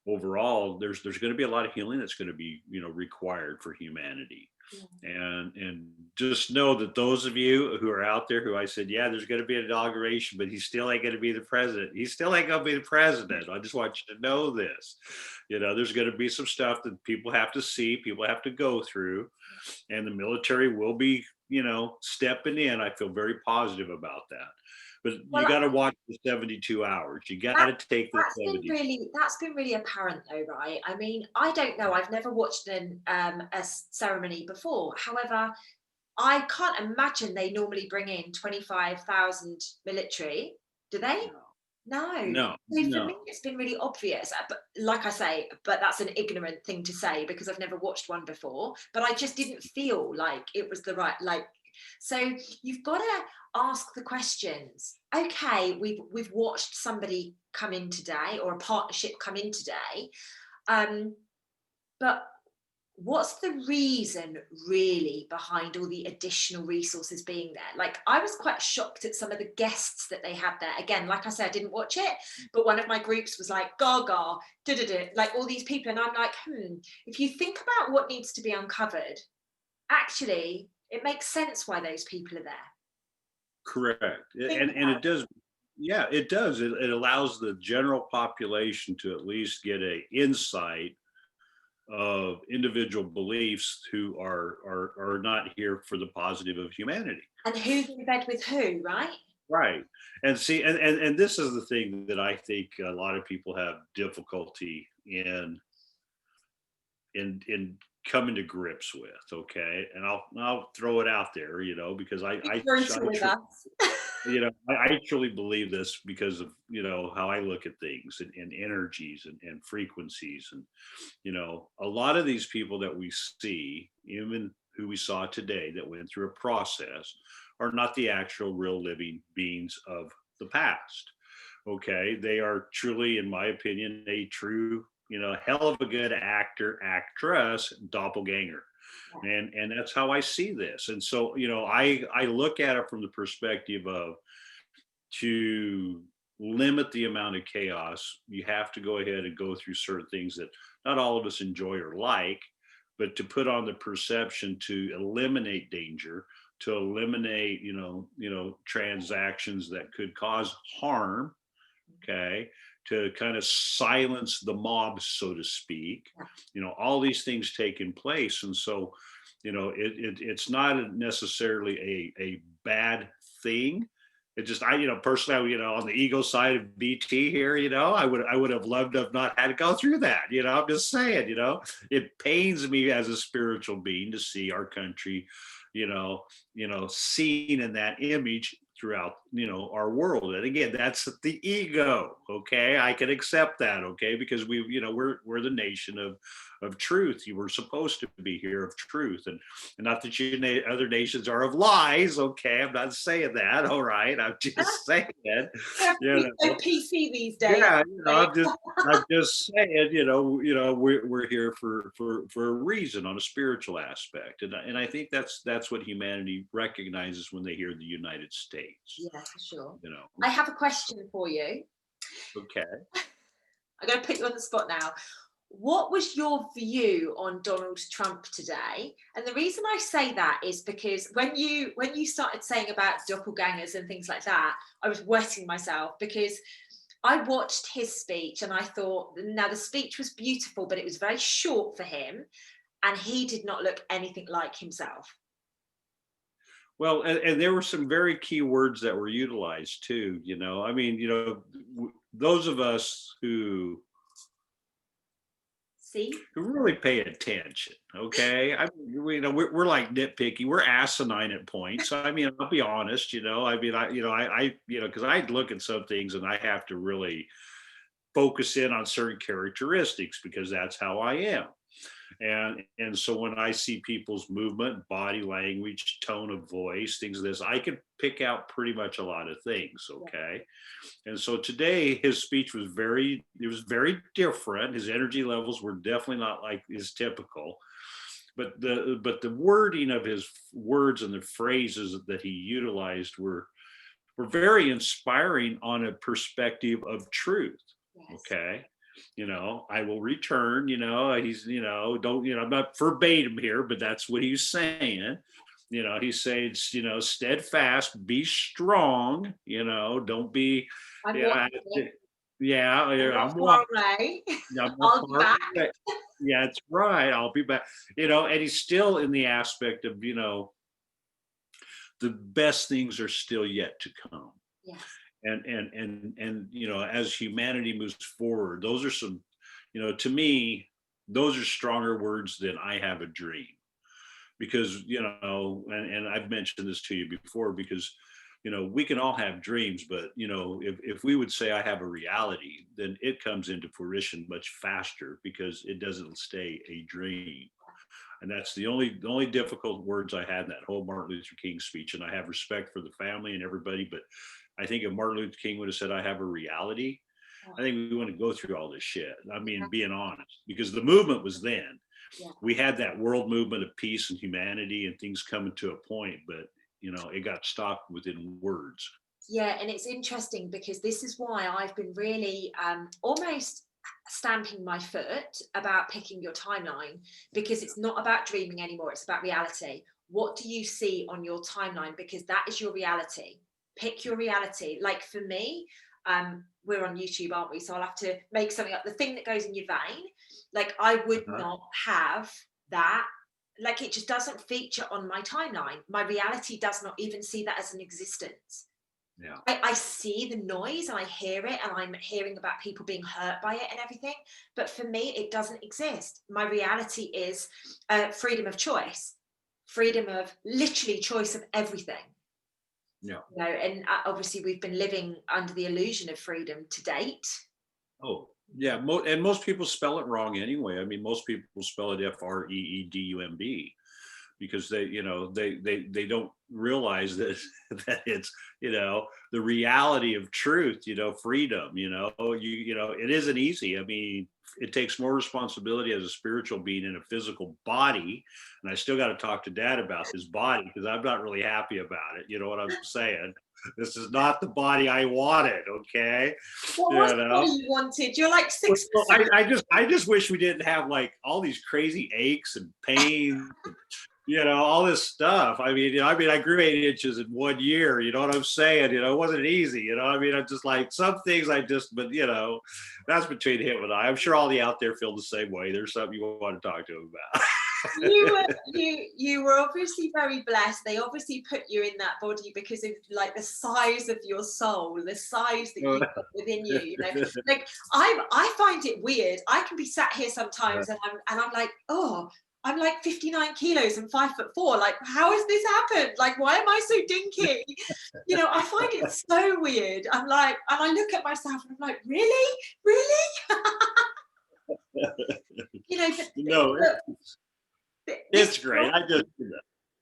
Speaker 2: overall, there's going to be a lot of healing that's going to be, required for humanity.
Speaker 1: Yeah.
Speaker 2: And just know that those of you who are out there who I said, yeah, there's going to be an inauguration, but he still ain't going to be the president. He still ain't going to be the president. I just want you to know this. There's going to be some stuff that people have to see, people have to go through, and the military will be, stepping in. I feel very positive about that. But you
Speaker 1: Well,
Speaker 2: got to watch the 72 hours. You got
Speaker 1: that,
Speaker 2: to take the 70.
Speaker 1: that's been really apparent though, right? I mean, I don't know. I've never watched a ceremony before. However, I can't imagine they normally bring in 25,000 military. Do they?
Speaker 2: No,
Speaker 1: No.
Speaker 2: no,
Speaker 1: So for me,
Speaker 2: no.
Speaker 1: it's been really obvious. But like I say, but that's an ignorant thing to say because I've never watched one before. But I just didn't feel like it was the right like. So you've got to ask the questions. Okay, we've watched somebody come in today or a partnership come in today, but what's the reason really behind all the additional resources being there? Like, I was quite shocked at some of the guests that they had there. Again, like I said, I didn't watch it, but one of my groups was like Gaga, like all these people, and I'm like, if you think about what needs to be uncovered, actually it makes sense why those people are there.
Speaker 2: Correct.
Speaker 1: Think
Speaker 2: And it does. Yeah, it does. It allows the general population to at least get a insight of individual beliefs who are not here for the positive of humanity.
Speaker 1: and who's in bed with who, right?
Speaker 2: Right. And see, and this is the thing that I think a lot of people have difficulty in coming to grips with. Okay. And I'll throw it out there, because
Speaker 1: Be brutal with us.
Speaker 2: I truly believe this because of, how I look at things and energies and frequencies. And, a lot of these people that we see, even who we saw today that went through a process, are not the actual real living beings of the past. Okay. They are truly, in my opinion, a true, hell of a good actor, actress, doppelganger. And that's how I see this. And so, I look at it from the perspective of, to limit the amount of chaos, you have to go ahead and go through certain things that not all of us enjoy or like, but to put on the perception to eliminate danger, to eliminate, transactions that could cause harm. Okay. To kind of silence the mob, so to speak, all these things taking place. And so, it's not necessarily a bad thing. It just, personally, on the ego side of BT here, I would have loved to have not had to go through that. I'm just saying, it pains me as a spiritual being to see our country, seen in that image throughout, our world. And again, that's the ego. Okay. I can accept that. Okay. Because we're the nation of truth. You were supposed to be here of truth, and not that other nations are of lies. Okay. I'm not saying that. All right. I'm just saying it.
Speaker 1: We have to
Speaker 2: You
Speaker 1: be so
Speaker 2: know,
Speaker 1: PC these days.
Speaker 2: yeah, I'm just saying, we're here for a reason on a spiritual aspect, and I think that's what humanity recognizes when they hear the United States.
Speaker 1: Yeah, for sure.
Speaker 2: You know,
Speaker 1: I have a question for you.
Speaker 2: okay.
Speaker 1: I'm going to put you on the spot now. What was your view on Donald Trump today? And the reason I say that is because when you started saying about doppelgangers and things like that, I was wetting myself because I watched his speech and I thought, now the speech was beautiful, but it was very short for him, and he did not look anything like himself.
Speaker 2: Well, and there were some very key words that were utilized too. I mean, those of us
Speaker 1: See?
Speaker 2: who really pay attention. Okay, I mean, we're like nitpicky, we're asinine at points. I mean, I'll be honest. I mean, because I look at some things and I have to really focus in on certain characteristics because that's how I am. And so when I see people's movement, body language, tone of voice, things of this, I can pick out pretty much a lot of things. Okay. And so today his speech was very different. His energy levels were definitely not like his typical, but the wording of his words and the phrases that he utilized were very inspiring on a perspective of truth.
Speaker 1: Yes.
Speaker 2: Okay. I will return, he's, don't, I'm not verbatim here, but that's what he's saying. He's saying, steadfast, be strong, don't be,
Speaker 1: I'm
Speaker 2: yeah,
Speaker 1: watching.
Speaker 2: yeah,
Speaker 1: I'm
Speaker 2: I'm
Speaker 1: not far away. I'll be
Speaker 2: far
Speaker 1: back.
Speaker 2: away. Yeah, it's right. I'll be back. And he's still in the aspect of, the best things are still yet to come.
Speaker 1: Yes.
Speaker 2: And as humanity moves forward, those are some, to me, those are stronger words than I have a dream. Because, and I've mentioned this to you before, because we can all have dreams, but if we would say I have a reality, then it comes into fruition much faster because it doesn't stay a dream. And that's the only difficult words I had in that whole Martin Luther King speech. And I have respect for the family and everybody, but I think if Martin Luther King would have said I have a reality, I think we want to go through all this shit. I mean, being honest, because the movement was then.
Speaker 1: Yeah.
Speaker 2: We had that world movement of peace and humanity and things coming to a point, but it got stopped within words.
Speaker 1: Yeah, and it's interesting because this is why I've been really almost stamping my foot about picking your timeline, because it's not about dreaming anymore, it's about reality. What do you see on your timeline? Because that is your reality. Pick your reality. Like for me, we're on YouTube, aren't we? So I'll have to make something up. The thing that goes in your vein, like I would not have that. Like it just doesn't feature on my timeline. My reality does not even see that as an existence.
Speaker 2: Yeah.
Speaker 1: I see the noise and I hear it, and I'm hearing about people being hurt by it and everything. But for me, it doesn't exist. My reality is freedom of choice, freedom of literally choice of everything.
Speaker 2: Yeah.
Speaker 1: And obviously we've been living under the illusion of freedom to date.
Speaker 2: Oh, yeah. And most people spell it wrong anyway. I mean, most people spell it FREEDUMB because they don't realize that that it's the reality of truth, freedom, it isn't easy. I mean, it takes more responsibility as a spiritual being in a physical body, and I still got to talk to Dad about this body because I'm not really happy about it. You know what I'm saying? This is not the body I wanted. Okay.
Speaker 1: What was the body you wanted? You're like 6
Speaker 2: Well, I just wish we didn't have like all these crazy aches and pains, all this stuff. I mean, I grew 8 inches in 1 year. You know what I'm saying? It wasn't easy. I mean, I'm just like some things but that's between him and I. I'm sure all the out there feel the same way. There's something you want to talk to him about.
Speaker 1: You were obviously very blessed. They obviously put you in that body because of like the size of your soul, the size that you've got within you. Like I find it weird. I can be sat here sometimes and I'm like, oh, I'm like 59 kilos and 5'4". Like, how has this happened? Like, why am I so dinky? I find it so weird. I'm like, and I look at myself and I'm like, really? But
Speaker 2: No, it's great. I just,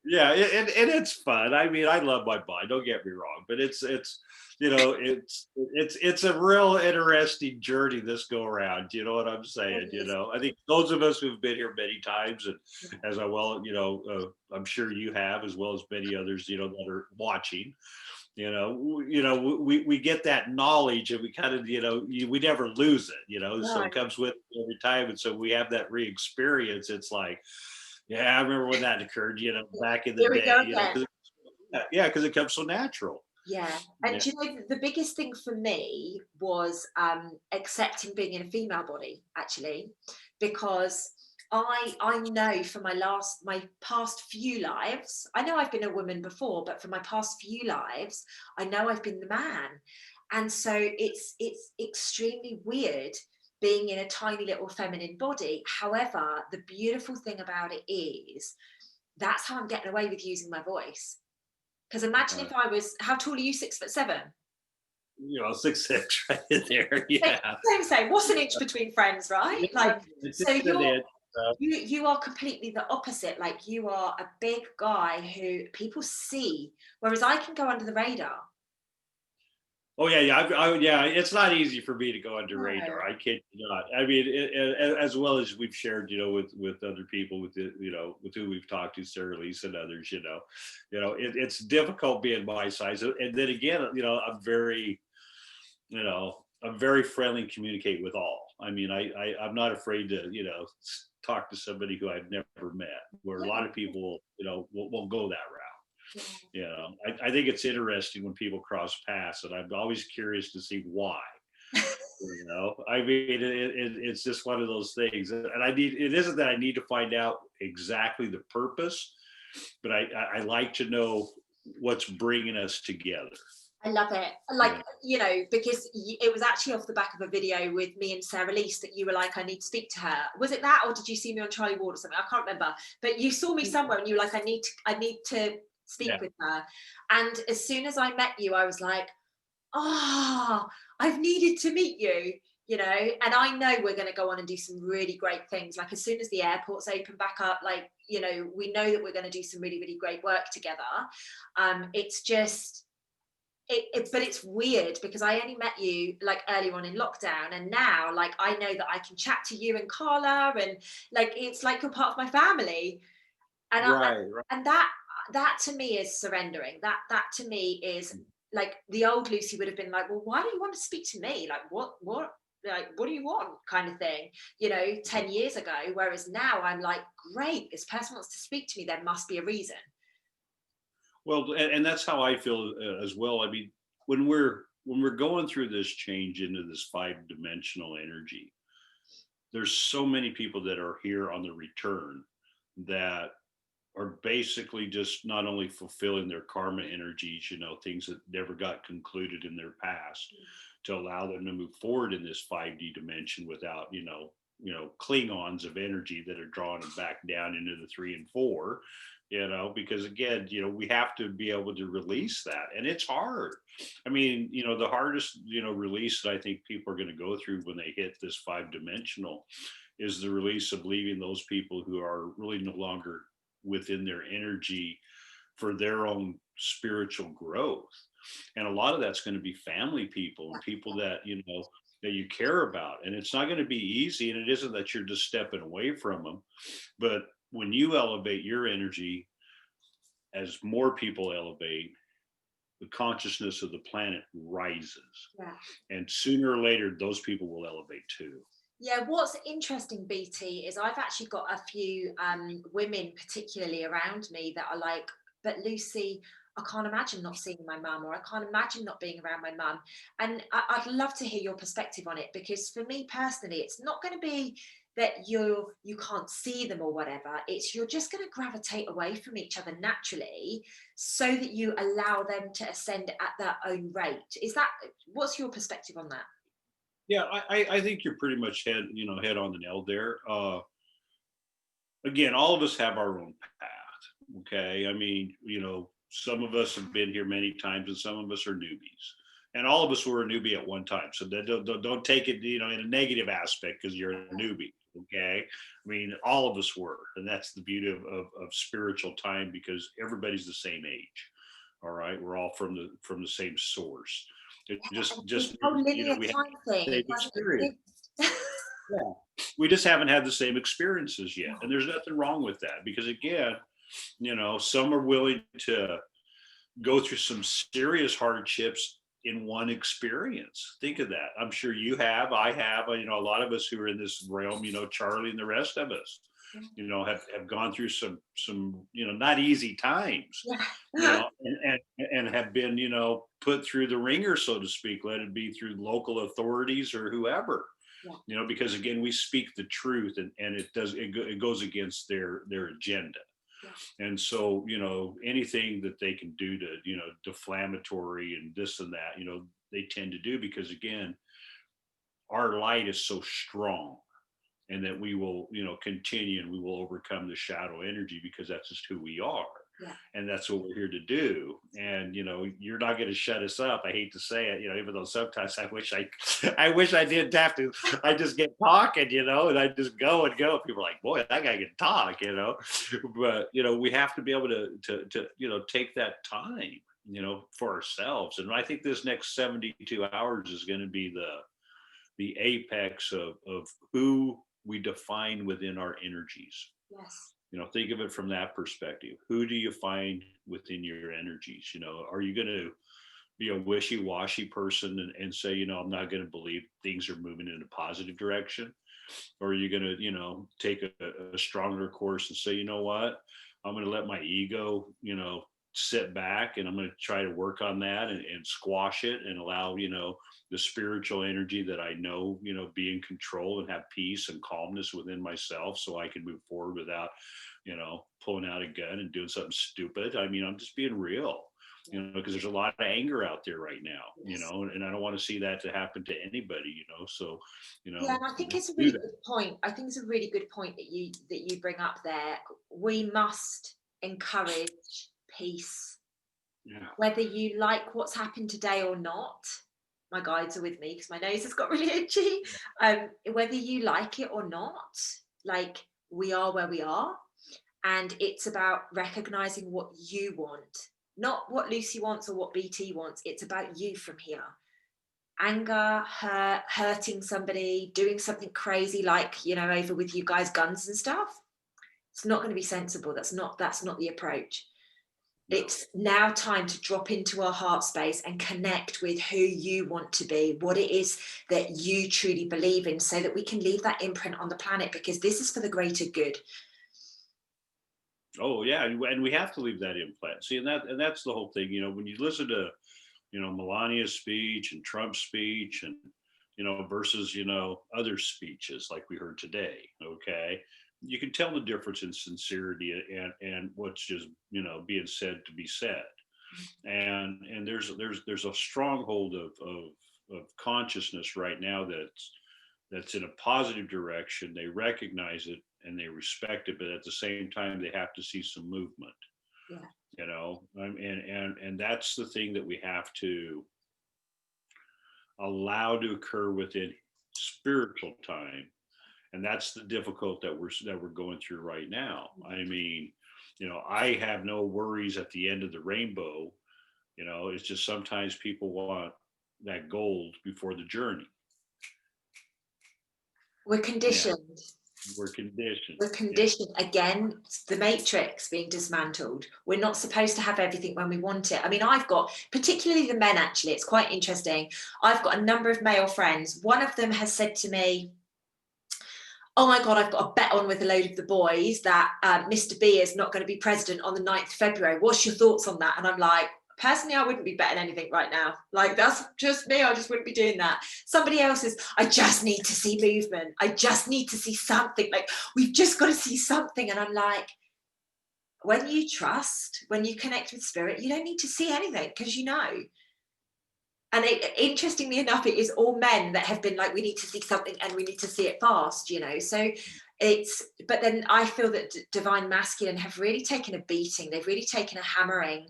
Speaker 2: yeah, and it's fun. I mean, I love my body. Don't get me wrong, but it's a real interesting journey this go around. You know what I'm saying? I think those of us who've been here many times, and as I'm sure you have, as well as many others, that are watching. We get that knowledge, and we kind of, we never lose it. So it comes with every time, and so we have that re-experience. It's like, yeah, I remember when that occurred, back in the day. Because it comes so natural.
Speaker 1: Yeah. And the biggest thing for me was accepting being in a female body, actually, because I know for my past few lives, I know I've been a woman before, but for my past few lives, I know I've been the man. And so it's extremely weird being in a tiny little feminine body. However, the beautiful thing about it is that's how I'm getting away with using my voice. Because imagine if I was, how tall are you? 6'7"?
Speaker 2: 6'6", right in there. Yeah.
Speaker 1: Same. What's an inch between friends, right? Like, so You are completely the opposite. Like you are a big guy who people see, whereas I can go under the radar.
Speaker 2: Oh yeah, yeah, yeah. It's not easy for me to go under radar.
Speaker 1: No.
Speaker 2: I kid you not. I mean, as well as we've shared, with other people, with who we've talked to, Sarah Lisa and others. It's difficult being my size. And then again, I'm very friendly and communicate with all. I mean, I'm not afraid to, talk to somebody who I've never met. Where a lot of people, won't go that route.
Speaker 1: Yeah.
Speaker 2: I think it's interesting when people cross paths, and I'm always curious to see why. I mean, it's just one of those things, and it isn't that I need to find out exactly the purpose, but I like to know what's bringing us together.
Speaker 1: I love it. Like,
Speaker 2: Yeah.
Speaker 1: because it was actually off the back of a video with me and Sarah Lease that you were like, I need to speak to her. Was it that, or did you see me on Charlie Ward or something? I can't remember. But you saw me somewhere and you were like, I need to speak
Speaker 2: Yeah.
Speaker 1: with her. And as soon as I met you, I was like, oh, I've needed to meet you, and I know we're going to go on and do some really great things. Like as soon as the airports open back up, like, we know that we're going to do some really, really great work together. It's just, but it's weird because I only met you like early on in lockdown, and now like I know that I can chat to you and Carla, and like it's like you're part of my family, and
Speaker 2: Right. Right.
Speaker 1: and that to me is surrendering. That to me is like the old Lucy would have been like, well, why do you want to speak to me? Like what do you want, kind of thing, 10 years ago. Whereas now I'm like, great, this person wants to speak to me, there must be a reason.
Speaker 2: Well, and that's how I feel as well. I mean, when we're going through this change into this five-dimensional energy, there's so many people that are here on the return that are basically just not only fulfilling their karma energies, things that never got concluded in their past, to allow them to move forward in this 5D dimension without, Klingons of energy that are drawing them back down into the 3 and 4, because again, we have to be able to release that. And it's hard. I mean, the hardest, release that I think people are going to go through when they hit this 5 dimensional is the release of leaving those people who are really no longer within their energy for their own spiritual growth. And a lot of that's going to be family people and people that that you care about, and it's not going to be easy, and it isn't that you're just stepping away from them, but when you elevate your energy, as more people elevate, the consciousness of the planet rises,
Speaker 1: Yeah.
Speaker 2: and sooner or later those people will elevate too.
Speaker 1: Yeah, what's interesting, BT, is I've actually got a few women, particularly around me, that are like, but Lucy, I can't imagine not seeing my mum, or I can't imagine not being around my mum. And I'd love to hear your perspective on it, because for me personally, it's not going to be that you can't see them or whatever. It's you're just going to gravitate away from each other naturally, so that you allow them to ascend at their own rate. What's your perspective on that?
Speaker 2: Yeah, I think you're pretty much head on the nail there. Again, all of us have our own path. Okay. I mean, some of us have been here many times and some of us are newbies. And all of us were a newbie at one time. So don't take it, in a negative aspect because you're a newbie. Okay. I mean, all of us were. And that's the beauty of spiritual time, because everybody's the same age. All right. We're all from the same source. It
Speaker 1: This
Speaker 2: just
Speaker 1: whole linear
Speaker 2: we have
Speaker 1: time thing,
Speaker 2: the
Speaker 1: it
Speaker 2: same
Speaker 1: doesn't
Speaker 2: experience.
Speaker 1: exist.
Speaker 2: Yeah. We just haven't had the same experiences yet. And there's nothing wrong with that, because again, some are willing to go through some serious hardships in one experience. Think of that. I'm sure you have, I have, a lot of us who are in this realm, Charlie and the rest of us, have gone through some, not easy times,
Speaker 1: Yeah.
Speaker 2: and have been, put through the ringer, so to speak, let it be through local authorities or whoever.
Speaker 1: Yeah.
Speaker 2: Because again, we speak the truth, and it goes against their agenda.
Speaker 1: Yeah.
Speaker 2: And so, anything that they can do to, deflammatory and this and that, they tend to do, because again, our light is so strong, and that we will, continue, and we will overcome the shadow energy, because that's just who we are.
Speaker 1: Yeah.
Speaker 2: And that's what we're here to do. And you're not going to shut us up. I hate to say it, even though sometimes I wish I didn't have to. I just get talking, and I just go and go. People are like, boy, that guy can talk, but we have to be able to take that time, for ourselves. And I think this next 72 hours is going to be the apex of who we define within our energies.
Speaker 1: Yes.
Speaker 2: Think of it from that perspective. Who do you find within your energies? Are you going to be a wishy-washy person and say, I'm not going to believe things are moving in a positive direction? Or are you going to, take a stronger course and say, you know what, I'm going to let my ego, sit back, and I'm going to try to work on that and squash it and allow, the spiritual energy that I know, be in control and have peace and calmness within myself so I can move forward without, pulling out a gun and doing something stupid. I mean, I'm just being real, because there's a lot of anger out there right now,
Speaker 1: Yes.
Speaker 2: and I don't want to see that to happen to anybody, so,
Speaker 1: Yeah, and I think it's a
Speaker 2: do
Speaker 1: really
Speaker 2: that.
Speaker 1: good point. I think it's a really good point that you bring up there. We must encourage peace,
Speaker 2: Yeah.
Speaker 1: whether you like what's happened today or not. My guides are with me because my nose has got really itchy. Whether you like it or not, like, we are where we are, and it's about recognizing what you want, not what Lucy wants or what BT wants. It's about you from here. Anger, hurting somebody, doing something crazy like, over with you guys, guns and stuff. It's not going to be sensible. That's not the approach.
Speaker 2: No.
Speaker 1: It's now time to drop into our heart space and connect with who you want to be, what it is that you truly believe in, so that we can leave that imprint on the planet, because this is for the greater good.
Speaker 2: Oh yeah, and we have to leave that implant. See, and that's the whole thing. When you listen to Melania's speech and Trump's speech, and versus other speeches like we heard today. Okay, you can tell the difference in sincerity and what's just being said to be said. And there's a stronghold of consciousness right now that's in a positive direction. They recognize it and they respect it, but at the same time, they have to see some movement.
Speaker 1: Yeah.
Speaker 2: And that's the thing that we have to allow to occur within spiritual time, and that's the difficult that we're going through right now. I mean, I have no worries at the end of the rainbow. It's just sometimes people want that gold before the journey.
Speaker 1: We're
Speaker 2: Yeah,
Speaker 1: conditioned.
Speaker 2: we're conditioned.
Speaker 1: We're
Speaker 2: Yeah.
Speaker 1: conditioned again, the matrix being dismantled. We're not supposed to have everything when we want it. I mean, I've got, particularly the men, actually, it's quite interesting. I've got a number of male friends. One of them has said to me, oh my God, I've got a bet on with a load of the boys that Mr. B is not going to be president on the 9th of February. What's your thoughts on that? And I'm like, personally, I wouldn't be betting anything right now. Like, that's just me. I just wouldn't be doing that. Somebody else is, I just need to see movement. I just need to see something. Like, we've just got to see something. And I'm like, when you trust, when you connect with spirit, you don't need to see anything, because and interestingly enough, it is all men that have been like, we need to see something and we need to see it fast, So but then I feel that divine masculine have really taken a beating. They've really taken a hammering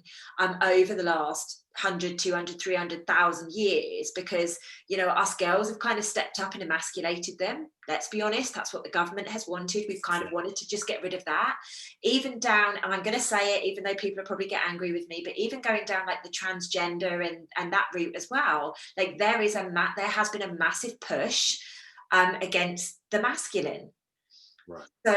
Speaker 1: over the last 100, 200, 300,000 years, because, us girls have kind of stepped up and emasculated them. Let's be honest, that's what the government has wanted. We've kind of wanted to just get rid of that. Even down, and I'm going to say it, even though people will probably get angry with me, but even going down like the transgender and that route as well, like there has been a massive push against the masculine.
Speaker 2: Right.
Speaker 1: So,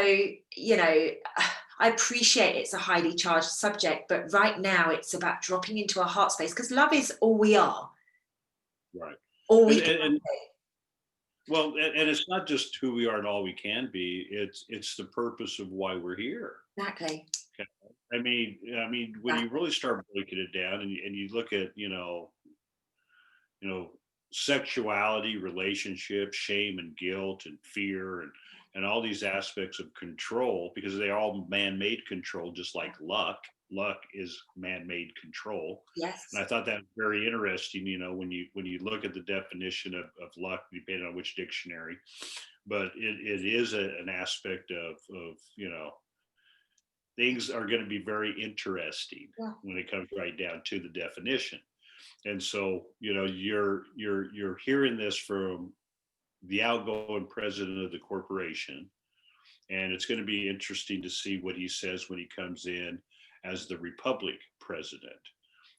Speaker 1: I appreciate it's a highly charged subject, but right now it's about dropping into our heart space, because love is all we are.
Speaker 2: Right.
Speaker 1: All we
Speaker 2: And,
Speaker 1: can
Speaker 2: and
Speaker 1: be.
Speaker 2: well, and it's not just who we are and all we can be. It's the purpose of why we're here.
Speaker 1: Exactly.
Speaker 2: Okay. I mean, when you really start breaking it down and you look at, sexuality, relationships, shame and guilt and fear and all these aspects of control, because they're all man-made control, just like luck. Luck is man-made control.
Speaker 1: Yes.
Speaker 2: And I thought that was very interesting, when you look at the definition of luck, depending on which dictionary, but it is an aspect of things are going to be very interesting
Speaker 1: Yeah.
Speaker 2: when it comes right down to the definition. And so, you're hearing this from the outgoing president of the corporation, and it's going to be interesting to see what he says when he comes in as the republic president,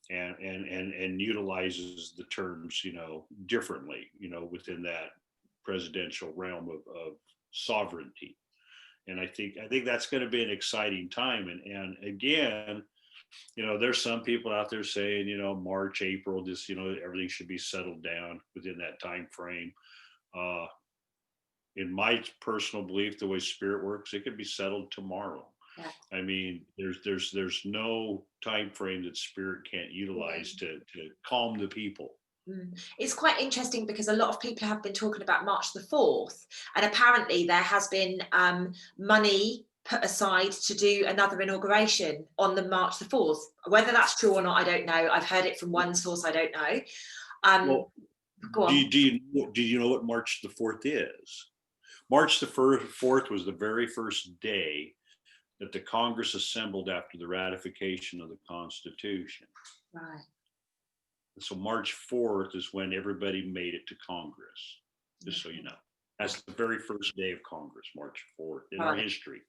Speaker 2: and utilizes the terms, differently, within that presidential realm of sovereignty. And I think that's going to be an exciting time. And again, there's some people out there saying, March, April, just, everything should be settled down within that time frame. Uh, in my personal belief, the way spirit works, it could be settled tomorrow.
Speaker 1: Yeah.
Speaker 2: I mean, there's no time frame that spirit can't utilize to calm the people.
Speaker 1: It's quite interesting because a lot of people have been talking about March the 4th, and apparently there has been money put aside to do another inauguration on the March the 4th. Whether that's true or not, I don't know. I've heard it from one source, I don't know.
Speaker 2: Well,
Speaker 1: Go
Speaker 2: do
Speaker 1: on.
Speaker 2: you, do you know what March the 4th is? March the 4th was the very first day that the Congress assembled after the ratification of the Constitution.
Speaker 1: Right.
Speaker 2: So March 4th is when everybody made it to Congress, just so you know. That's the very first day of Congress, March 4th, in our
Speaker 1: Right.
Speaker 2: history.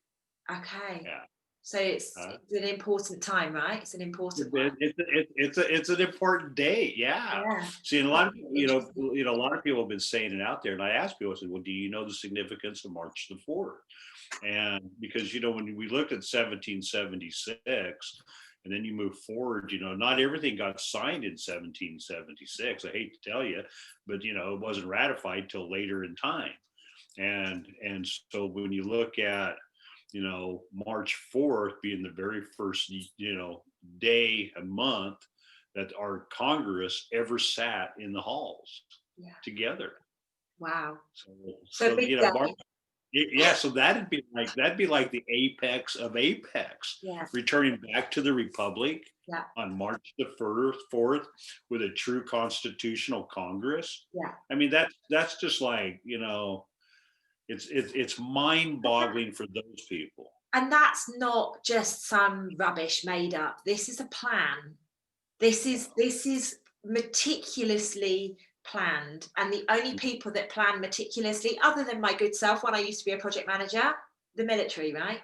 Speaker 1: Okay.
Speaker 2: Yeah.
Speaker 1: So it's an important time, right? It's an important one.
Speaker 2: It's an important day. Yeah.
Speaker 1: Yeah.
Speaker 2: See, and a lot of a lot of people have been saying it out there, and I asked people, I said, "Well, do you know the significance of March the 4th?" And because when we looked at 1776, and then you move forward, not everything got signed in 1776. I hate to tell you, but it wasn't ratified till later in time. And so when you look at March 4th being the very first, day a month that our Congress ever sat in the halls together.
Speaker 1: Wow.
Speaker 2: So
Speaker 1: big day.
Speaker 2: March, yeah, so that'd be like the apex of apex,
Speaker 1: Yeah.
Speaker 2: returning back to the republic
Speaker 1: Yeah.
Speaker 2: on March the 4th with a true constitutional Congress.
Speaker 1: Yeah.
Speaker 2: I mean, that's just like, it's mind-boggling for those people.
Speaker 1: And that's not just some rubbish made up. This is a plan. This is meticulously planned. And the only people that plan meticulously, other than my good self when I used to be a project manager, the military, right?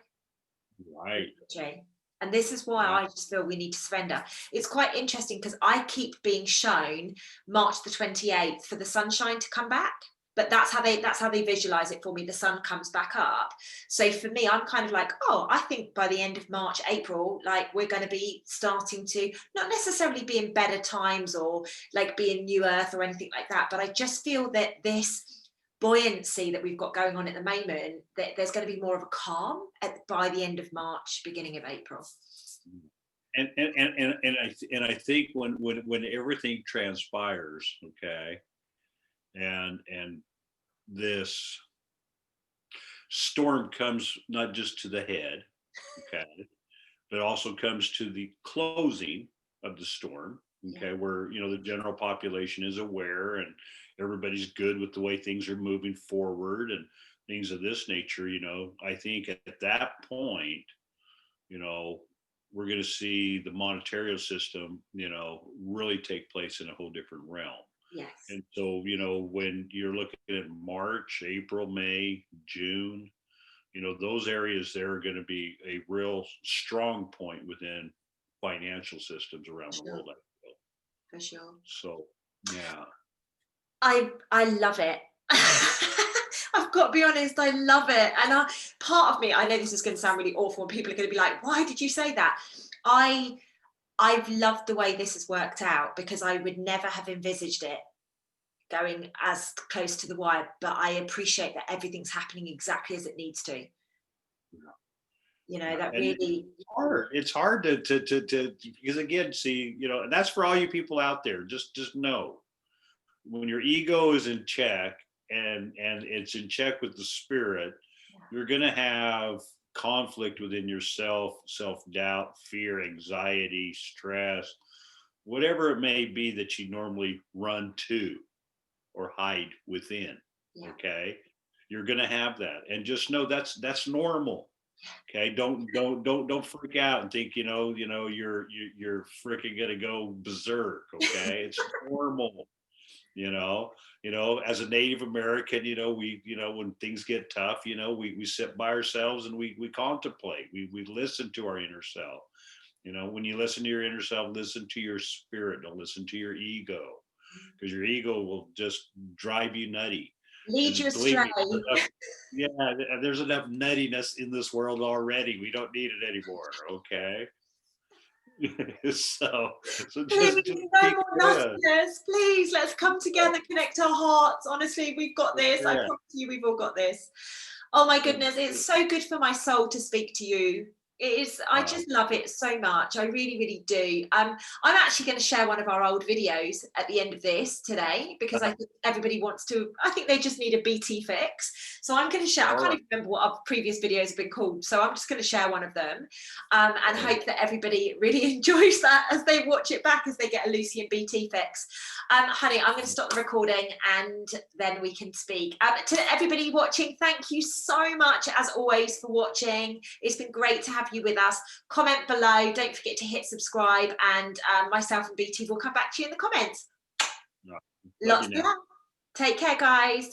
Speaker 2: Right.
Speaker 1: Okay. And this is why I just feel we need to surrender. It's quite interesting because I keep being shown March the 28th for the sunshine to come back. But that's how they visualize it for me. The sun comes back up. So for me, I'm kind of like, oh, I think by the end of March, April, like we're going to be starting to not necessarily be in better times or like be in new earth or anything like that. But I just feel that this buoyancy that we've got going on at the moment, that there's going to be more of a calm by the end of March, beginning of April.
Speaker 2: And I think when everything transpires, okay, and this storm comes not just to the head, okay, but also comes to the closing of the storm, okay, where the general population is aware and everybody's good with the way things are moving forward and things of this nature. I think at that point, we're going to see the monetary system, really take place in a whole different realm.
Speaker 1: Yes.
Speaker 2: And so, when you're looking at March, April, May, June, those areas there are going to be a real strong point within financial systems around the world.
Speaker 1: For sure.
Speaker 2: So, yeah.
Speaker 1: I love it. I've got to be honest, I love it. And part of me, I know this is going to sound really awful and people are going to be like, why did you say that? I've loved the way this has worked out because I would never have envisaged it going as close to the wire, but I appreciate that everything's happening exactly as it needs to. That really
Speaker 2: it's hard to because again, see, and that's for all you people out there. Just know when your ego is in check and it's in check with the spirit, you're going to have conflict within yourself, self-doubt, fear, anxiety, stress, whatever it may be that you normally run to or hide within. Okay, you're going to have that, and just know that's normal. Okay, don't freak out and think you're freaking gonna go berserk. Okay, it's normal. You know, as a Native American, when things get tough, we sit by ourselves and we contemplate. We listen to our inner self. When you listen to your inner self, listen to your spirit. Don't listen to your ego, because your ego will just drive you nutty.
Speaker 1: Lead you
Speaker 2: And believe
Speaker 1: astray.
Speaker 2: me, yeah, there's enough nuttiness in this world already. We don't need it anymore. Okay. so
Speaker 1: Please,
Speaker 2: just
Speaker 1: no
Speaker 2: be
Speaker 1: more
Speaker 2: good.
Speaker 1: nothingness. Please, let's come
Speaker 2: Yeah,
Speaker 1: together, connect our hearts. Honestly, we've got this. I
Speaker 2: yeah.
Speaker 1: promise you, we've all got this. Oh my
Speaker 2: And,
Speaker 1: goodness, it's so good for my soul to speak to you. It is, I
Speaker 2: uh,
Speaker 1: just love it so much. I really, really do. I'm actually going to share one of our old videos at the end of this today, because I think everybody wants to, I think they just need a BT fix. So I'm going to share, I
Speaker 2: all
Speaker 1: can't
Speaker 2: right.
Speaker 1: even remember what our previous videos have been called. So I'm just going to share one of them, and
Speaker 2: Oh,
Speaker 1: hope that everybody really enjoys that as they watch it back, as they get a Lucy and BT fix. Honey, I'm going to stop the recording and then we can speak. To everybody watching, thank you so much as always for watching. It's been great to have you with us. Comment below, don't forget to hit subscribe, and myself and BT will come back to you in the comments.
Speaker 2: no. Love
Speaker 1: Lots
Speaker 2: you
Speaker 1: of
Speaker 2: now.
Speaker 1: love. Take care, guys.